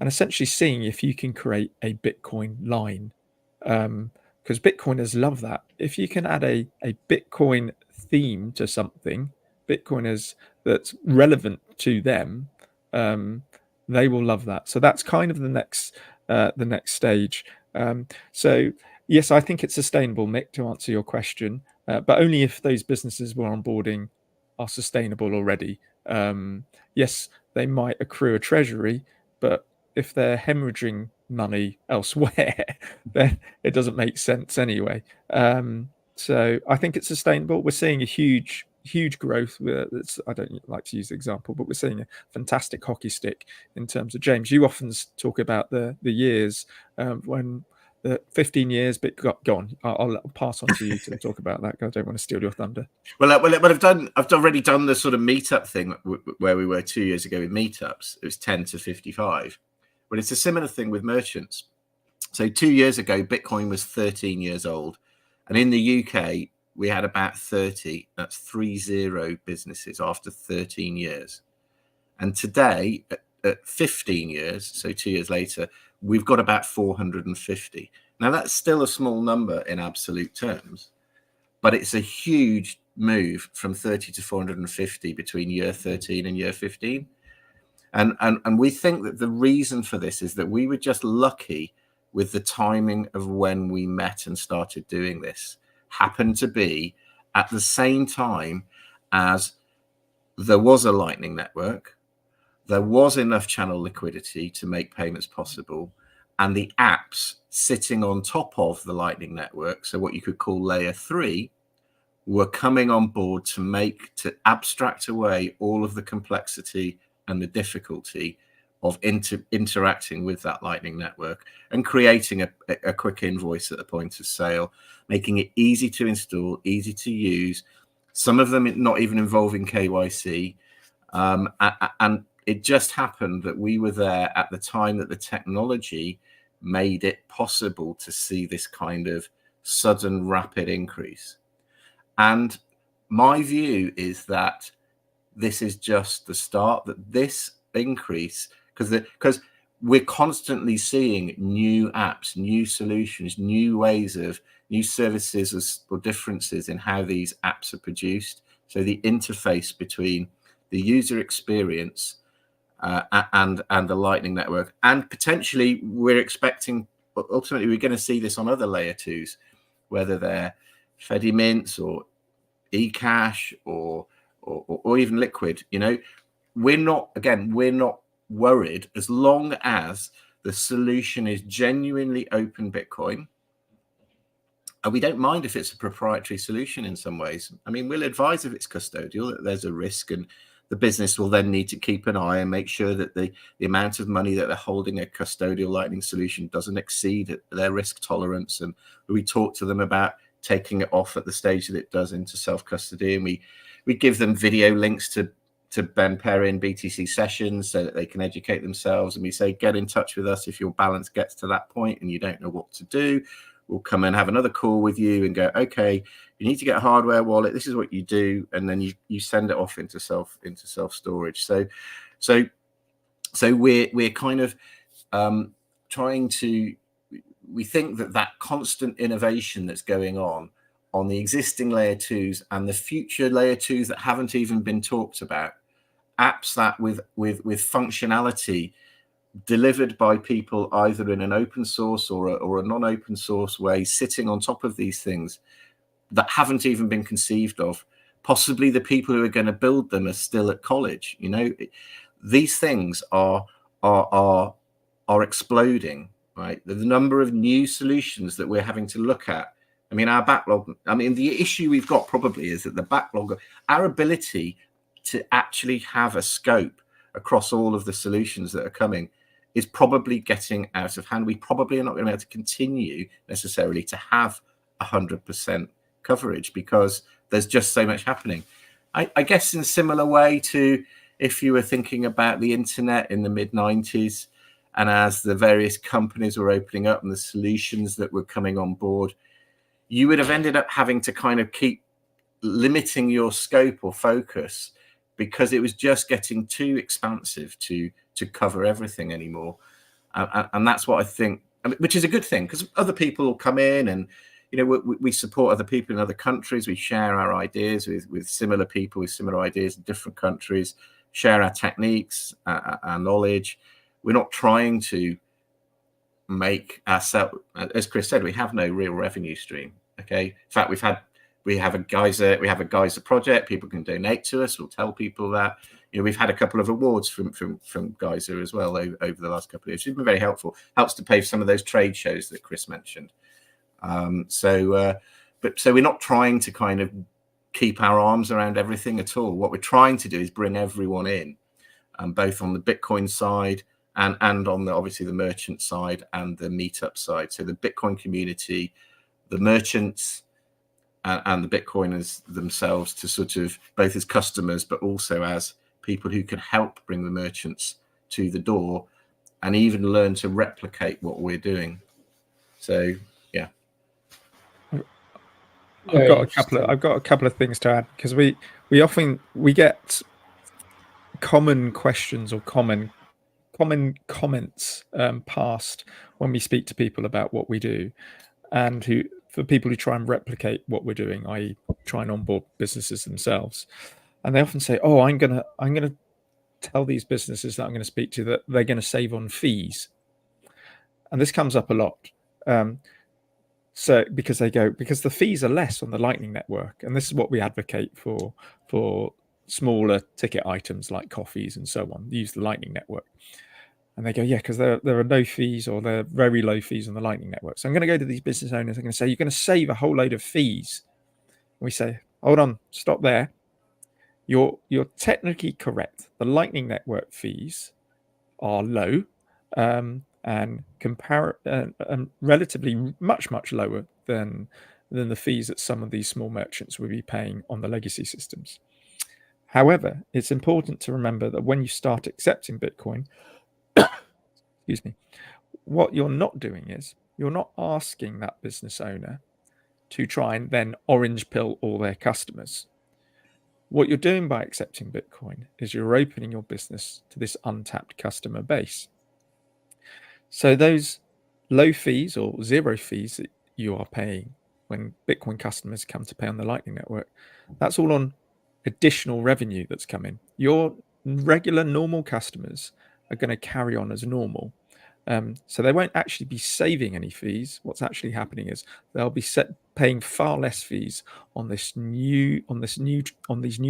and essentially seeing if you can create a Bitcoin line. Because Bitcoiners love that. If you can add a Bitcoin theme to something, Bitcoiners that's relevant to them, they will love that. So that's kind of the next stage. So yes, I think it's sustainable, Mick, to answer your question, but only if those businesses we're onboarding are sustainable already. Yes, they might accrue a treasury, but if they're hemorrhaging money elsewhere, then it doesn't make sense anyway. So I think it's sustainable. We're seeing a huge growth. I don't like to use the example, but we're seeing a fantastic hockey stick in terms of, James, you often talk about the years when the 15 years, but go on. I'll pass on to you to talk about that. I don't want to steal your thunder. Well, I've already done the sort of meetup thing where we were 2 years ago with meetups. It was 10 to 55. But it's a similar thing with merchants. So 2 years ago, Bitcoin was 13 years old. And in the UK, we had about 30, that's 30 businesses after 13 years. And today, at 15 years, so 2 years later, we've got about 450. Now, that's still a small number in absolute terms, but it's a huge move from 30 to 450 between year 13 and year 15. And we think that the reason for this is that we were just lucky with the timing of when we met and started doing this. Happened to be at the same time as there was a Lightning Network, there was enough channel liquidity to make payments possible, and the apps sitting on top of the Lightning Network, so what you could call layer 3, were coming on board to abstract away all of the complexity and the difficulty of interacting with that Lightning Network and creating a quick invoice at the point of sale, making it easy to install, easy to use, some of them not even involving KYC. And it just happened that we were there at the time that the technology made it possible to see this kind of sudden, rapid increase. And my view is that this is just the start, that this increase, because we're constantly seeing new apps, new solutions, new ways of new services or differences in how these apps are produced. So the interface between the user experience and the Lightning Network, and potentially we're expecting, ultimately we're going to see this on other layer 2s, whether they're Fedi Mints or eCash or even Liquid. You know, we're not worried as long as the solution is genuinely open Bitcoin And we don't mind if it's a proprietary solution in some ways. I mean, we'll advise if it's custodial, that there's a risk, and the business will then need to keep an eye and make sure that the amount of money that they're holding a custodial Lightning solution doesn't exceed their risk tolerance. And we talk to them about taking it off at the stage that it does into self-custody. And we give them video links to Ben Perrin BTC sessions so that they can educate themselves. And we say, get in touch with us if your balance gets to that point and you don't know what to do. We'll come and have another call with you and go, okay, you need to get a hardware wallet. This is what you do, and then you send it off into self storage. So we're kind of trying to. We think that constant innovation that's going on the existing layer 2s and the future layer 2s that haven't even been talked about, apps that with functionality delivered by people either in an open source or a non-open source way, sitting on top of these things that haven't even been conceived of. Possibly the people who are going to build them are still at college. You know, these things are exploding, right? The number of new solutions that we're having to look at. I mean, our backlog, I mean, the issue we've got probably is that the backlog, our ability to actually have a scope across all of the solutions that are coming is probably getting out of hand. We probably are not going to be able to continue necessarily to have 100% coverage because there's just so much happening. I guess in a similar way to if you were thinking about the internet in the mid-90s, and as the various companies were opening up and the solutions that were coming on board, you would have ended up having to kind of keep limiting your scope or focus because it was just getting too expansive to cover everything anymore. And that's what I think, which is a good thing, because other people will come in and, you know, we support other people in other countries. We share our ideas with similar people with similar ideas in different countries, share our techniques, our knowledge. We're not trying to make ourselves, as Chris said, we have no real revenue stream. Okay. In fact, we have a Geyser project. People can donate to us. We'll tell people that. You know, we've had a couple of awards from Geyser as well over the last couple of years. It's been very helpful. Helps to pay for some of those trade shows that Chris mentioned. So we're not trying to kind of keep our arms around everything at all. What we're trying to do is bring everyone in, both on the Bitcoin side and on the obviously the merchant side and the meetup side. So the Bitcoin community, the merchants, and the Bitcoiners themselves, to sort of both as customers but also as people who can help bring the merchants to the door and even learn to replicate what we're doing. So yeah, I've got a couple of things to add, because we often get common questions or common comments passed when we speak to people about what we do, and for people who try and replicate what we're doing, i.e. try and onboard businesses themselves. And they often say, oh, I'm gonna tell these businesses that I'm going to speak to that they're going to save on fees. And this comes up a lot. So because the fees are less on the Lightning Network, and this is what we advocate for smaller ticket items like coffees and so on, use the Lightning Network. And they go, yeah, because there are no fees, or they're very low fees on the Lightning Network. So I'm going to go to these business owners. I'm going to say, you're going to save a whole load of fees. And we say, hold on, stop there. You're technically correct. The Lightning Network fees are low, and relatively much lower than the fees that some of these small merchants will be paying on the legacy systems. However, it's important to remember that when you start accepting Bitcoin, excuse me, what you're not doing is you're not asking that business owner to try and then orange pill all their customers. What you're doing by accepting Bitcoin is you're opening your business to this untapped customer base. So those low fees or zero fees that you are paying when Bitcoin customers come to pay on the Lightning Network, that's all on additional revenue that's coming. Your regular normal customers are going to carry on as normal. So they won't actually be saving any fees. What's actually happening is they'll be paying far less fees on these new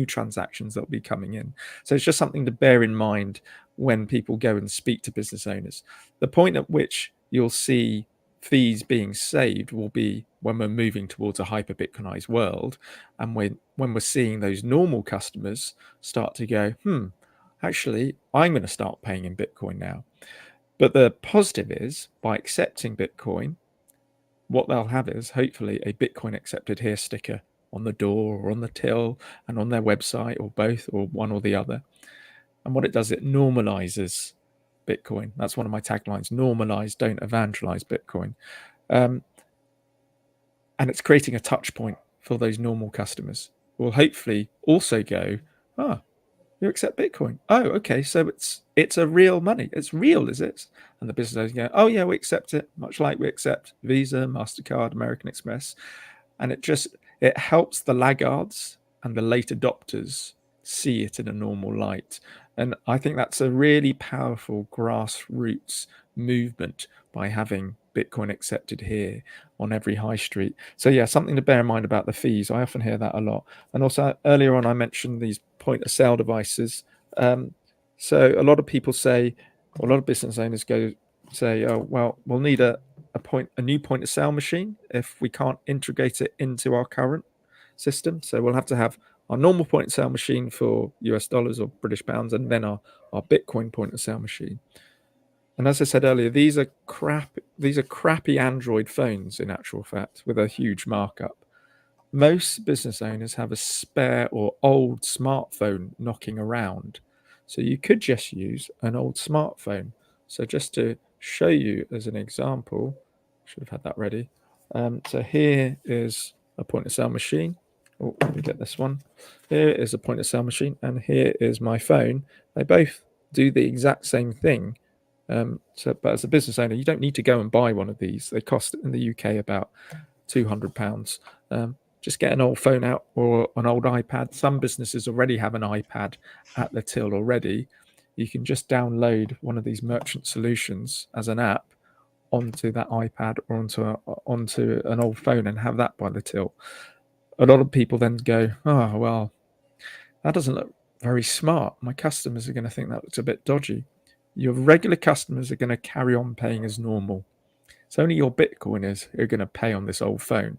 transactions that'll be coming in. So it's just something to bear in mind when people go and speak to business owners. The point at which you'll see fees being saved will be when we're moving towards a hyper Bitcoinized world, and when we're seeing those normal customers start to go, actually, I'm going to start paying in Bitcoin now. But the positive is, by accepting Bitcoin, what they'll have is hopefully a Bitcoin accepted here sticker on the door or on the till and on their website, or both, or one or the other. And what it does, it normalizes Bitcoin. That's one of my taglines: normalize, don't evangelize Bitcoin. And it's creating a touch point for those normal customers who will hopefully also go, you accept Bitcoin? Oh, okay, so it's a real money. It's real, is it? And the business owners go, oh yeah, we accept it, much like we accept Visa, MasterCard, American Express. And it helps the laggards and the late adopters see it in a normal light. And I think that's a really powerful grassroots movement by having Bitcoin accepted here on every high street. So yeah, something to bear in mind about the fees. I often hear that a lot. And also earlier on, I mentioned these point of sale devices. So a lot of people say, or a lot of business owners say, oh, well, we'll need a new point of sale machine if we can't integrate it into our current system. So we'll have to have our normal point of sale machine for US dollars or British pounds, and then our Bitcoin point of sale machine. And as I said earlier, these are crappy Android phones, in actual fact, with a huge markup. Most business owners have a spare or old smartphone knocking around. So you could just use an old smartphone. So just to show you as an example, should have had that ready. So here is a point of sale machine. Oh, let me get this one. Here is a point of sale machine, and here is my phone. They both do the exact same thing. But as a business owner, you don't need to go and buy one of these. They cost in the UK about £200. Just get an old phone out or an old iPad. Some businesses already have an iPad at the till already. You can just download one of these merchant solutions as an app onto that iPad or onto an old phone and have that by the till. A lot of people then go, oh, well, that doesn't look very smart. My customers are going to think that looks a bit dodgy. Your regular customers are going to carry on paying as normal. It's only your Bitcoiners who are going to pay on this old phone.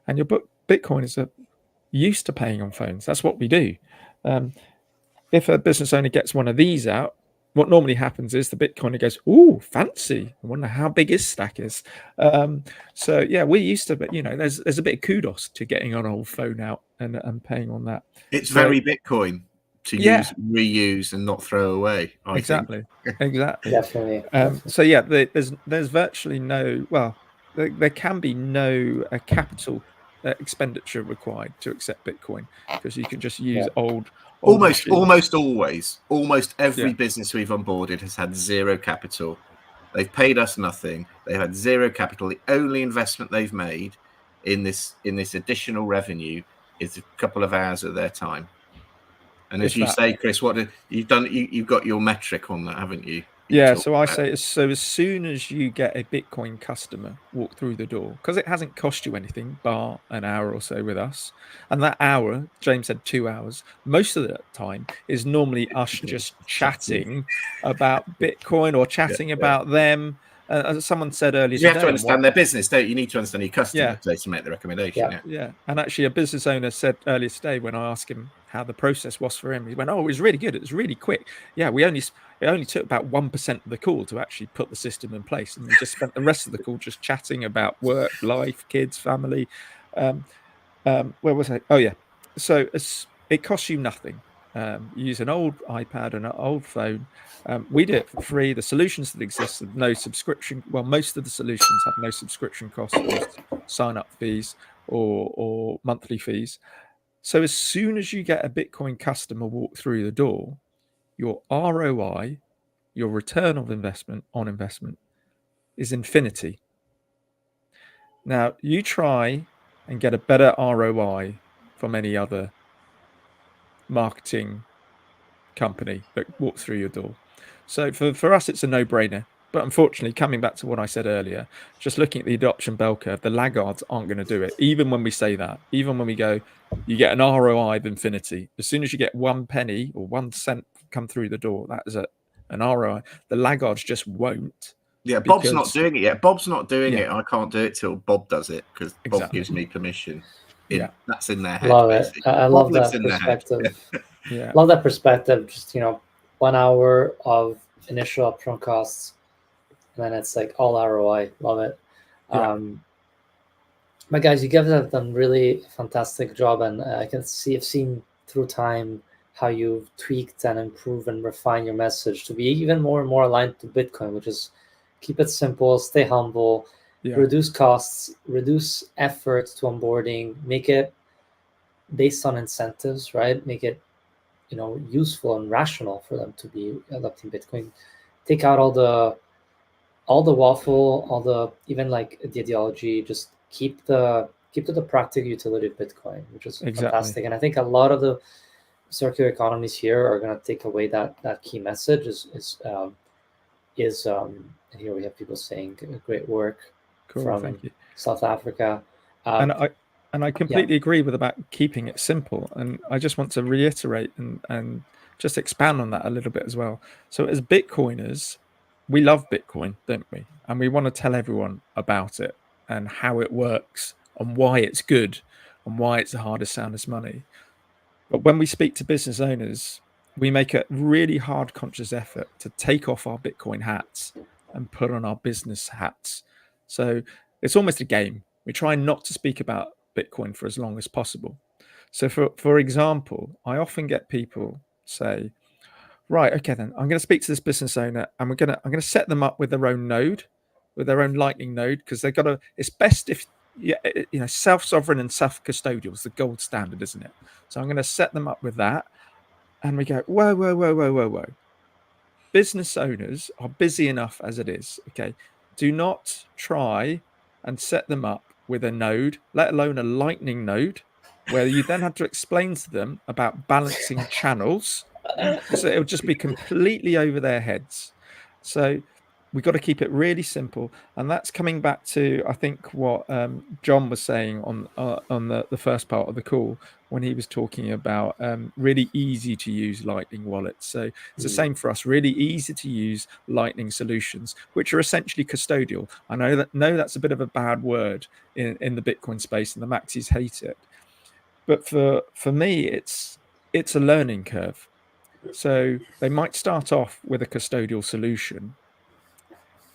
And your Bitcoiners are used to paying on phones. That's what we do. If a business owner gets one of these out, what normally happens is the Bitcoiner goes, "Ooh, fancy! I wonder how big his stack is." So yeah, we're used to, but there's a bit of kudos to getting an old phone out and paying on that. It's very Bitcoin to use, reuse, and not throw away. I think. Exactly. Definitely. So yeah, there's virtually no. Well, there can be no capital expenditure required to accept Bitcoin, because you can just use old almost machines. almost every business we've onboarded has had zero capital. They've paid us nothing. They've had zero capital. The only investment they've made in this additional revenue is a couple of hours of their time. And as you say, Chris, what you've done, you've got your metric on that, haven't you? So I say, as soon as you get a Bitcoin customer walk through the door, because it hasn't cost you anything bar an hour or so with us, and that hour, James said 2 hours, most of the time is normally us just chatting about Bitcoin or chatting about them. As someone said earlier today, you have to understand their business, don't you? You need to understand your customer to make the recommendation. Yeah. And actually, a business owner said earlier today, when I asked him how the process was for him, he went, "Oh, it was really good. It was really quick. Yeah, it only took about 1% of the call to actually put the system in place, and we just spent the rest of the call just chatting about work, life, kids, family." Where was I? Oh yeah. So it costs you nothing. You use an old iPad and an old phone. We do it for free. The solutions that exist have no subscription. Well, most of the solutions have no subscription costs or sign-up fees or monthly fees. So as soon as you get a Bitcoin customer walk through the door, your ROI, your return on investment is infinity. Now, you try and get a better ROI from any other marketing company that walks through your door. So for us, it's a no-brainer. But unfortunately, coming back to what I said earlier, just looking at the adoption bell curve, the laggards aren't going to do it. Even when we say that, even when we go, you get an ROI of infinity. As soon as you get 1 penny or 1 cent come through the door, that is an ROI. The laggards just won't. Yeah, Bob's not because- doing it yet. Bob's not doing Yeah. it. I can't do it till Bob does it because Bob Exactly. gives me permission. Yeah. That's in their head. Love it. Basically. I Bob love lives that in their head. perspective. Yeah. Love that perspective. Just 1 hour of initial upfront costs, and then it's like all ROI. Love it. Yeah. But guys, you guys have done really fantastic job, and I can see I've seen through time how you've tweaked and improved and refined your message to be even more and more aligned to Bitcoin, which is keep it simple, stay humble, Yeah. reduce costs, reduce effort to onboarding, make it based on incentives, right? Make it useful and rational for them to be adopting Bitcoin. Take out all the waffle, all the even like the ideology. Just keep to the practical utility of Bitcoin, which is Exactly. fantastic. And I think a lot of the circular economies here are going to take away that key message. And here we have people saying great work Cool. from Thank you. South Africa. And I completely agree with about keeping it simple. And I just want to reiterate and just expand on that a little bit as well. So as Bitcoiners, we love Bitcoin, don't we? And we want to tell everyone about it and how it works and why it's good and why it's the hardest soundest money. But when we speak to business owners, we make a really hard conscious effort to take off our Bitcoin hats and put on our business hats. So it's almost a game. We try not to speak about Bitcoin for as long as possible. So for example, I often get people say, right, okay, then I'm going to speak to this business owner and I'm going to set them up with their own node, with their own Lightning node, because they've got to, it's best if, self-sovereign and self-custodial is the gold standard, isn't it? So I'm going to set them up with that. And we go, whoa. Business owners are busy enough as it is, okay? Do not try and set them up with a node, let alone a Lightning node, where you then have to explain to them about balancing channels. So it'll just be completely over their heads. So we've got to keep it really simple, and that's coming back to I think what John was saying on the first part of the call when he was talking about really easy to use Lightning wallets. So it's the same for us, really easy to use Lightning solutions, which are essentially custodial. I know that's a bit of a bad word in the Bitcoin space, and the maxis hate it, but for me, it's a learning curve. So they might start off with a custodial solution,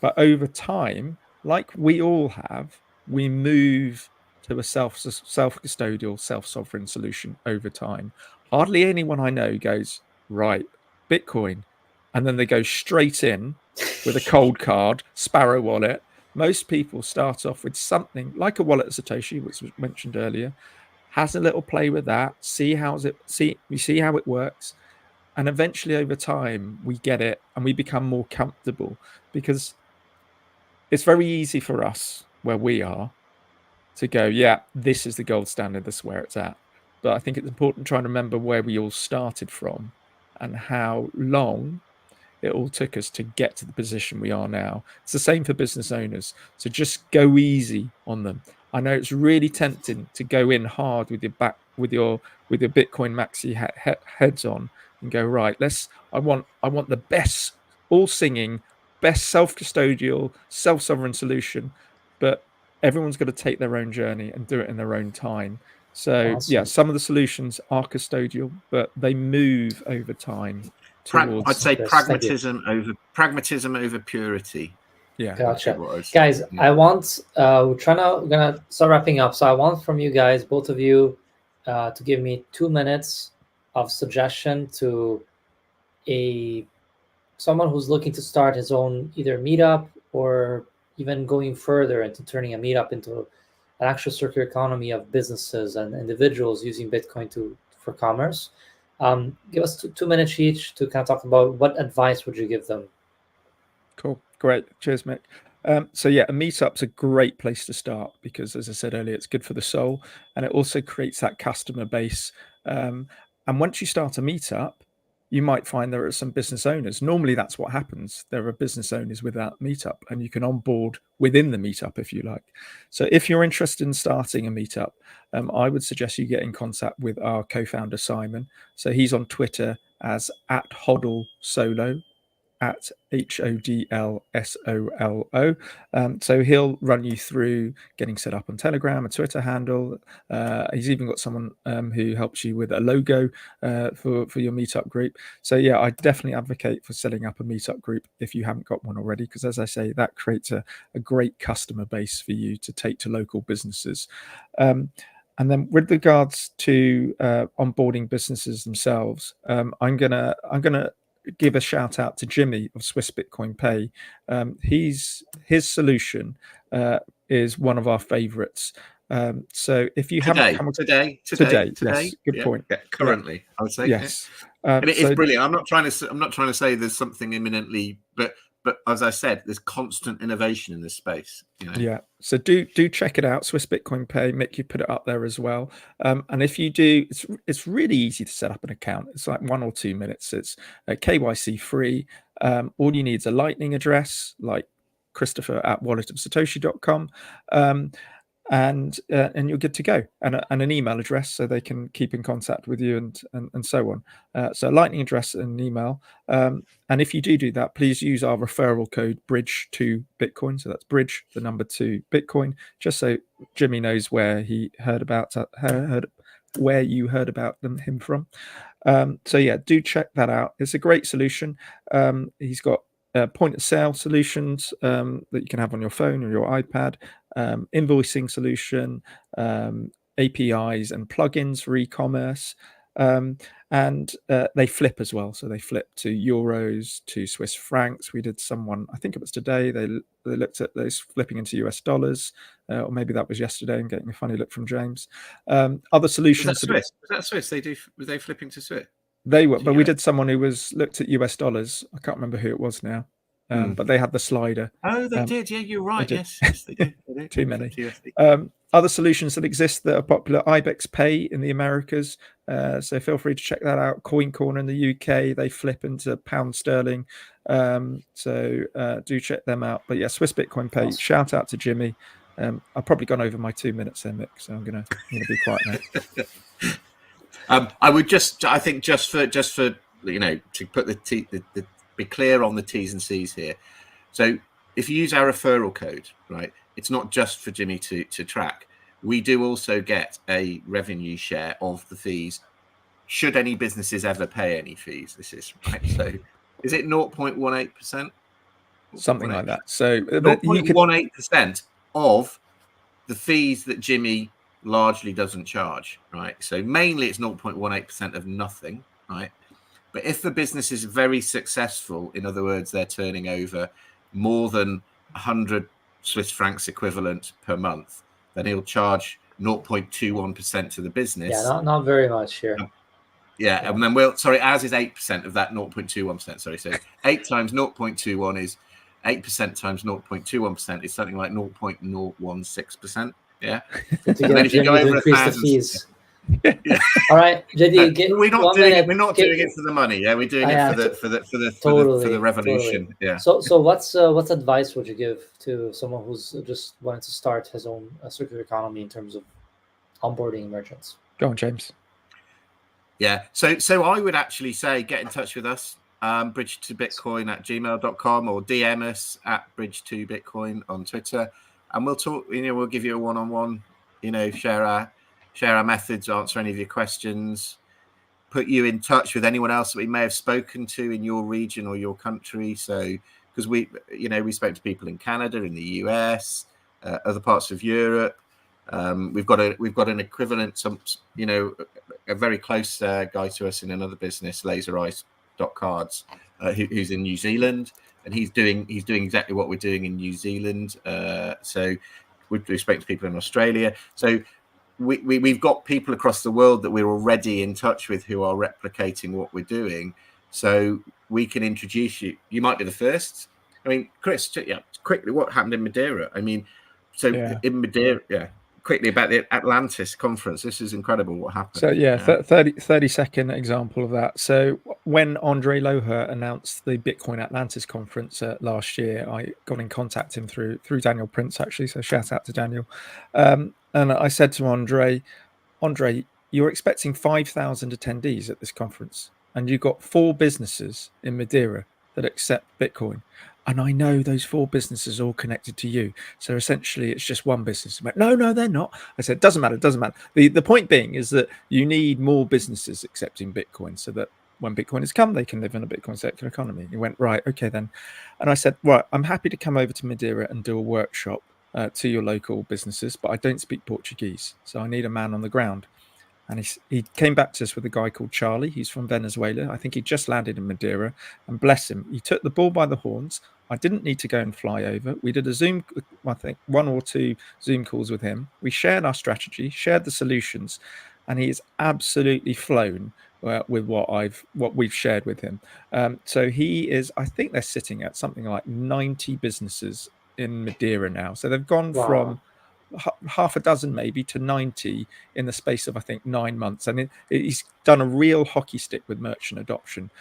but over time, like we all have, we move to a self-custodial, self-sovereign solution over time. Hardly anyone I know goes, right, Bitcoin, and then they go straight in with a cold card, Sparrow wallet. Most people start off with something like a wallet of Satoshi, which was mentioned earlier, has a little play with that, see how it works. And eventually over time, we get it and we become more comfortable because it's very easy for us where we are to go, yeah, this is the gold standard, this is where it's at. But I think it's important trying to remember where we all started from and how long it all took us to get to the position we are now. It's the same for business owners. So just go easy on them. I know it's really tempting to go in hard with your Bitcoin maxi heads on and go, right, I want the best, all singing, best self-custodial, self-sovereign solution, but everyone's got to take their own journey and do it in their own time. So Awesome. yeah, some of the solutions are custodial, but they move over time. I'd say Chris, pragmatism over purity. Yeah, Gotcha. What I'd say. Guys, I want we're gonna start wrapping up. So I want from you guys, both of you, to give me 2 minutes of suggestion to someone who's looking to start his own either meetup or even going further into turning a meetup into an actual circular economy of businesses and individuals using Bitcoin for commerce. Give us 2 minutes each to kind of talk about what advice would you give them. Cool. Great. Cheers, Mick. So yeah, a meetup's a great place to start because, as I said earlier, it's good for the soul and it also creates that customer base. And once you start a meetup, you might find there are some business owners. Normally, that's what happens. There are business owners with that meetup, and you can onboard within the meetup if you like. So if you're interested in starting a meetup, I would suggest you get in contact with our co-founder, Simon. So he's on Twitter as @HODLSolo. at HODLSOLO. So he'll run you through getting set up on Telegram, a Twitter handle. He's even got someone who helps you with a logo for your meetup group. So yeah, I definitely advocate for setting up a meetup group if you haven't got one already, because as I say, that creates a great customer base for you to take to local businesses. And then with regards to onboarding businesses themselves, I'm gonna give a shout out to Jimmy of Swiss Bitcoin Pay. His solution is one of our favorites. So if you haven't come today, yes, good point. Yeah, currently, I would say yes, and it's brilliant. I'm not trying to say there's something imminently, but as I said, there's constant innovation in this space. Yeah, so do check it out. Swiss Bitcoin Pay, Mick, you put it up there as well. And if you do, it's really easy to set up an account. It's like 1 or 2 minutes. It's KYC free. All you need is a Lightning address, like Christopher@walletofsatoshi.com. And you're good to go, and an email address so they can keep in contact with you and so on. So a Lightning address and an email. And if you do that, please use our referral code Bridge2Bitcoin. So that's Bridge, the number 2 Bitcoin, just so Jimmy knows where he where you heard about him from. So yeah, do check that out. It's a great solution. He's got point of sale solutions that you can have on your phone or your iPad, invoicing solution, APIs and plugins for e-commerce, and they flip as well. So they flip to euros, to Swiss francs. We did someone, I think it was today, they looked at those flipping into US dollars, or maybe that was yesterday, and getting a funny look from James. Other solutions. Was that Swiss? Were they flipping to Swiss? They were, but we did someone who looked at US dollars. I can't remember who it was now, but they had the slider. Oh, they did. Yeah, you're right. Yes, they did. Too many. Other solutions that exist that are popular: Ibex Pay in the Americas. So feel free to check that out. Coin Corner in the UK, they flip into pound sterling. So do check them out. But yeah, Swiss Bitcoin Pay. Awesome. Shout out to Jimmy. I've probably gone over my 2 minutes there, Mick, so I'm gonna be quiet now. I would I think just for to put be clear on the T's and C's here. So if you use our referral code, right, it's not just for Jimmy to track. We do also get a revenue share of the fees. Should any businesses ever pay any fees, this is right. So is it 0.18%? Something like that. So 0.18% of the fees that Jimmy largely doesn't charge, right? So mainly it's 0.18% of nothing, right? But if the business is very successful, in other words, they're turning over more than 100 Swiss francs equivalent per month, then he'll charge 0.21% to the business. Yeah, not very much here. Yeah, and then ours is 8% of that 0.21%. Sorry, so 8 times 0.21 is 8% times 0.21% is something like 0.016%. Yeah. And then if you go over 1,000 fees. Yeah. All right, JD. We're not doing it for the money. Yeah, we're doing it for the revolution. Totally. Yeah. So what's advice would you give to someone who's just wanting to start his own circular economy in terms of onboarding merchants? Go on, James. Yeah. So I would actually say get in touch with us, bridge2bitcoin@gmail.com, or DM us at bridge2bitcoin on Twitter, and we'll talk. We'll give you a one-on-one. Share our methods, answer any of your questions, put you in touch with anyone else that we may have spoken to in your region or your country. So, because we spoke to people in Canada, in the US, other parts of Europe. We've got an equivalent, a very close guy to us in another business, LaserEyes.cards, who's in New Zealand, and he's doing exactly what we're doing in New Zealand. So we've spoken to people in Australia. So we've got people across the world that we're already in touch with who are replicating what we're doing. So we can introduce you. You might be the first. I mean, Chris, quickly, what happened in Madeira? I mean, in Madeira, quickly about the Atlantis conference. This is incredible what happened. So 30-second example of that. So when Andre Loher announced the Bitcoin Atlantis conference last year, I got in contact him through Daniel Prince, actually. So shout out to Daniel. And I said to Andre, you're expecting 5,000 attendees at this conference, and you've got 4 businesses in Madeira that accept Bitcoin. And I know those 4 businesses are all connected to you. So essentially it's just one business. I went, no, they're not. I said, doesn't matter. The point being is that you need more businesses accepting Bitcoin so that when Bitcoiners come, they can live in a Bitcoin circular economy. He went, right, okay then. And I said, right, I'm happy to come over to Madeira and do a workshop to your local businesses, but I don't speak Portuguese. So I need a man on the ground. And he came back to us with a guy called Charlie. He's from Venezuela. I think he just landed in Madeira. And bless him, he took the bull by the horns. I didn't need to go and fly over. We did a Zoom, I think 1 or 2 Zoom calls with him. We shared our strategy, shared the solutions, and he is absolutely flown with what we've shared with him. So he is, I think they're sitting at something like 90 businesses in Madeira now. So they've gone from half a dozen maybe to 90 in the space of I think 9 months, and he's done a real hockey stick with merchant adoption.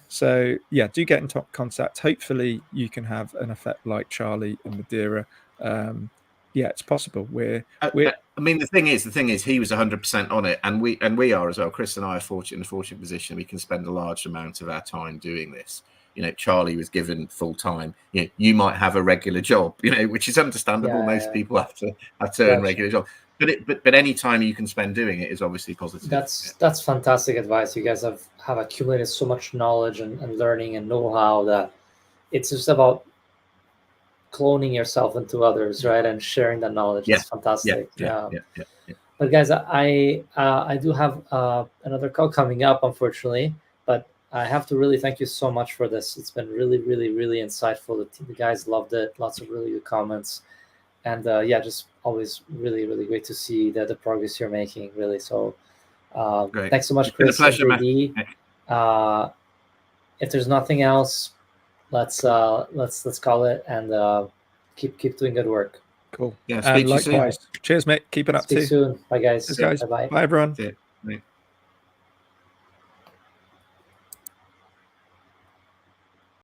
So yeah, do get in contact. Hopefully you can have an effect like Charlie in Madeira. Yeah, it's possible. I mean, the thing is, he was 100% on it, and we are as well. Chris and I are in a fortunate position. We can spend a large amount of our time doing this. You know, Charlie was given full time. You know, you might have a regular job, you know, which is understandable. Most people have to earn regular job. But any time you can spend doing it is obviously positive. That's fantastic advice. You guys have accumulated so much knowledge and learning and know-how that it's just about cloning yourself into others, right? And sharing that knowledge. It's fantastic. Yeah. But guys, I do have another call coming up, unfortunately, but I have to really thank you so much for this. It's been really, really, really insightful. The guys loved it. Lots of really good comments. And yeah, just always really, really great to see the progress you're making, really. So thanks so much, Chris and JD. If there's nothing else, let's call it and keep doing good work. Cool. Yeah, and likewise. Cheers, mate. Keep it up Speak too. soon. Bye, guys. Cheers, guys. Bye-bye. Bye, everyone. Yeah.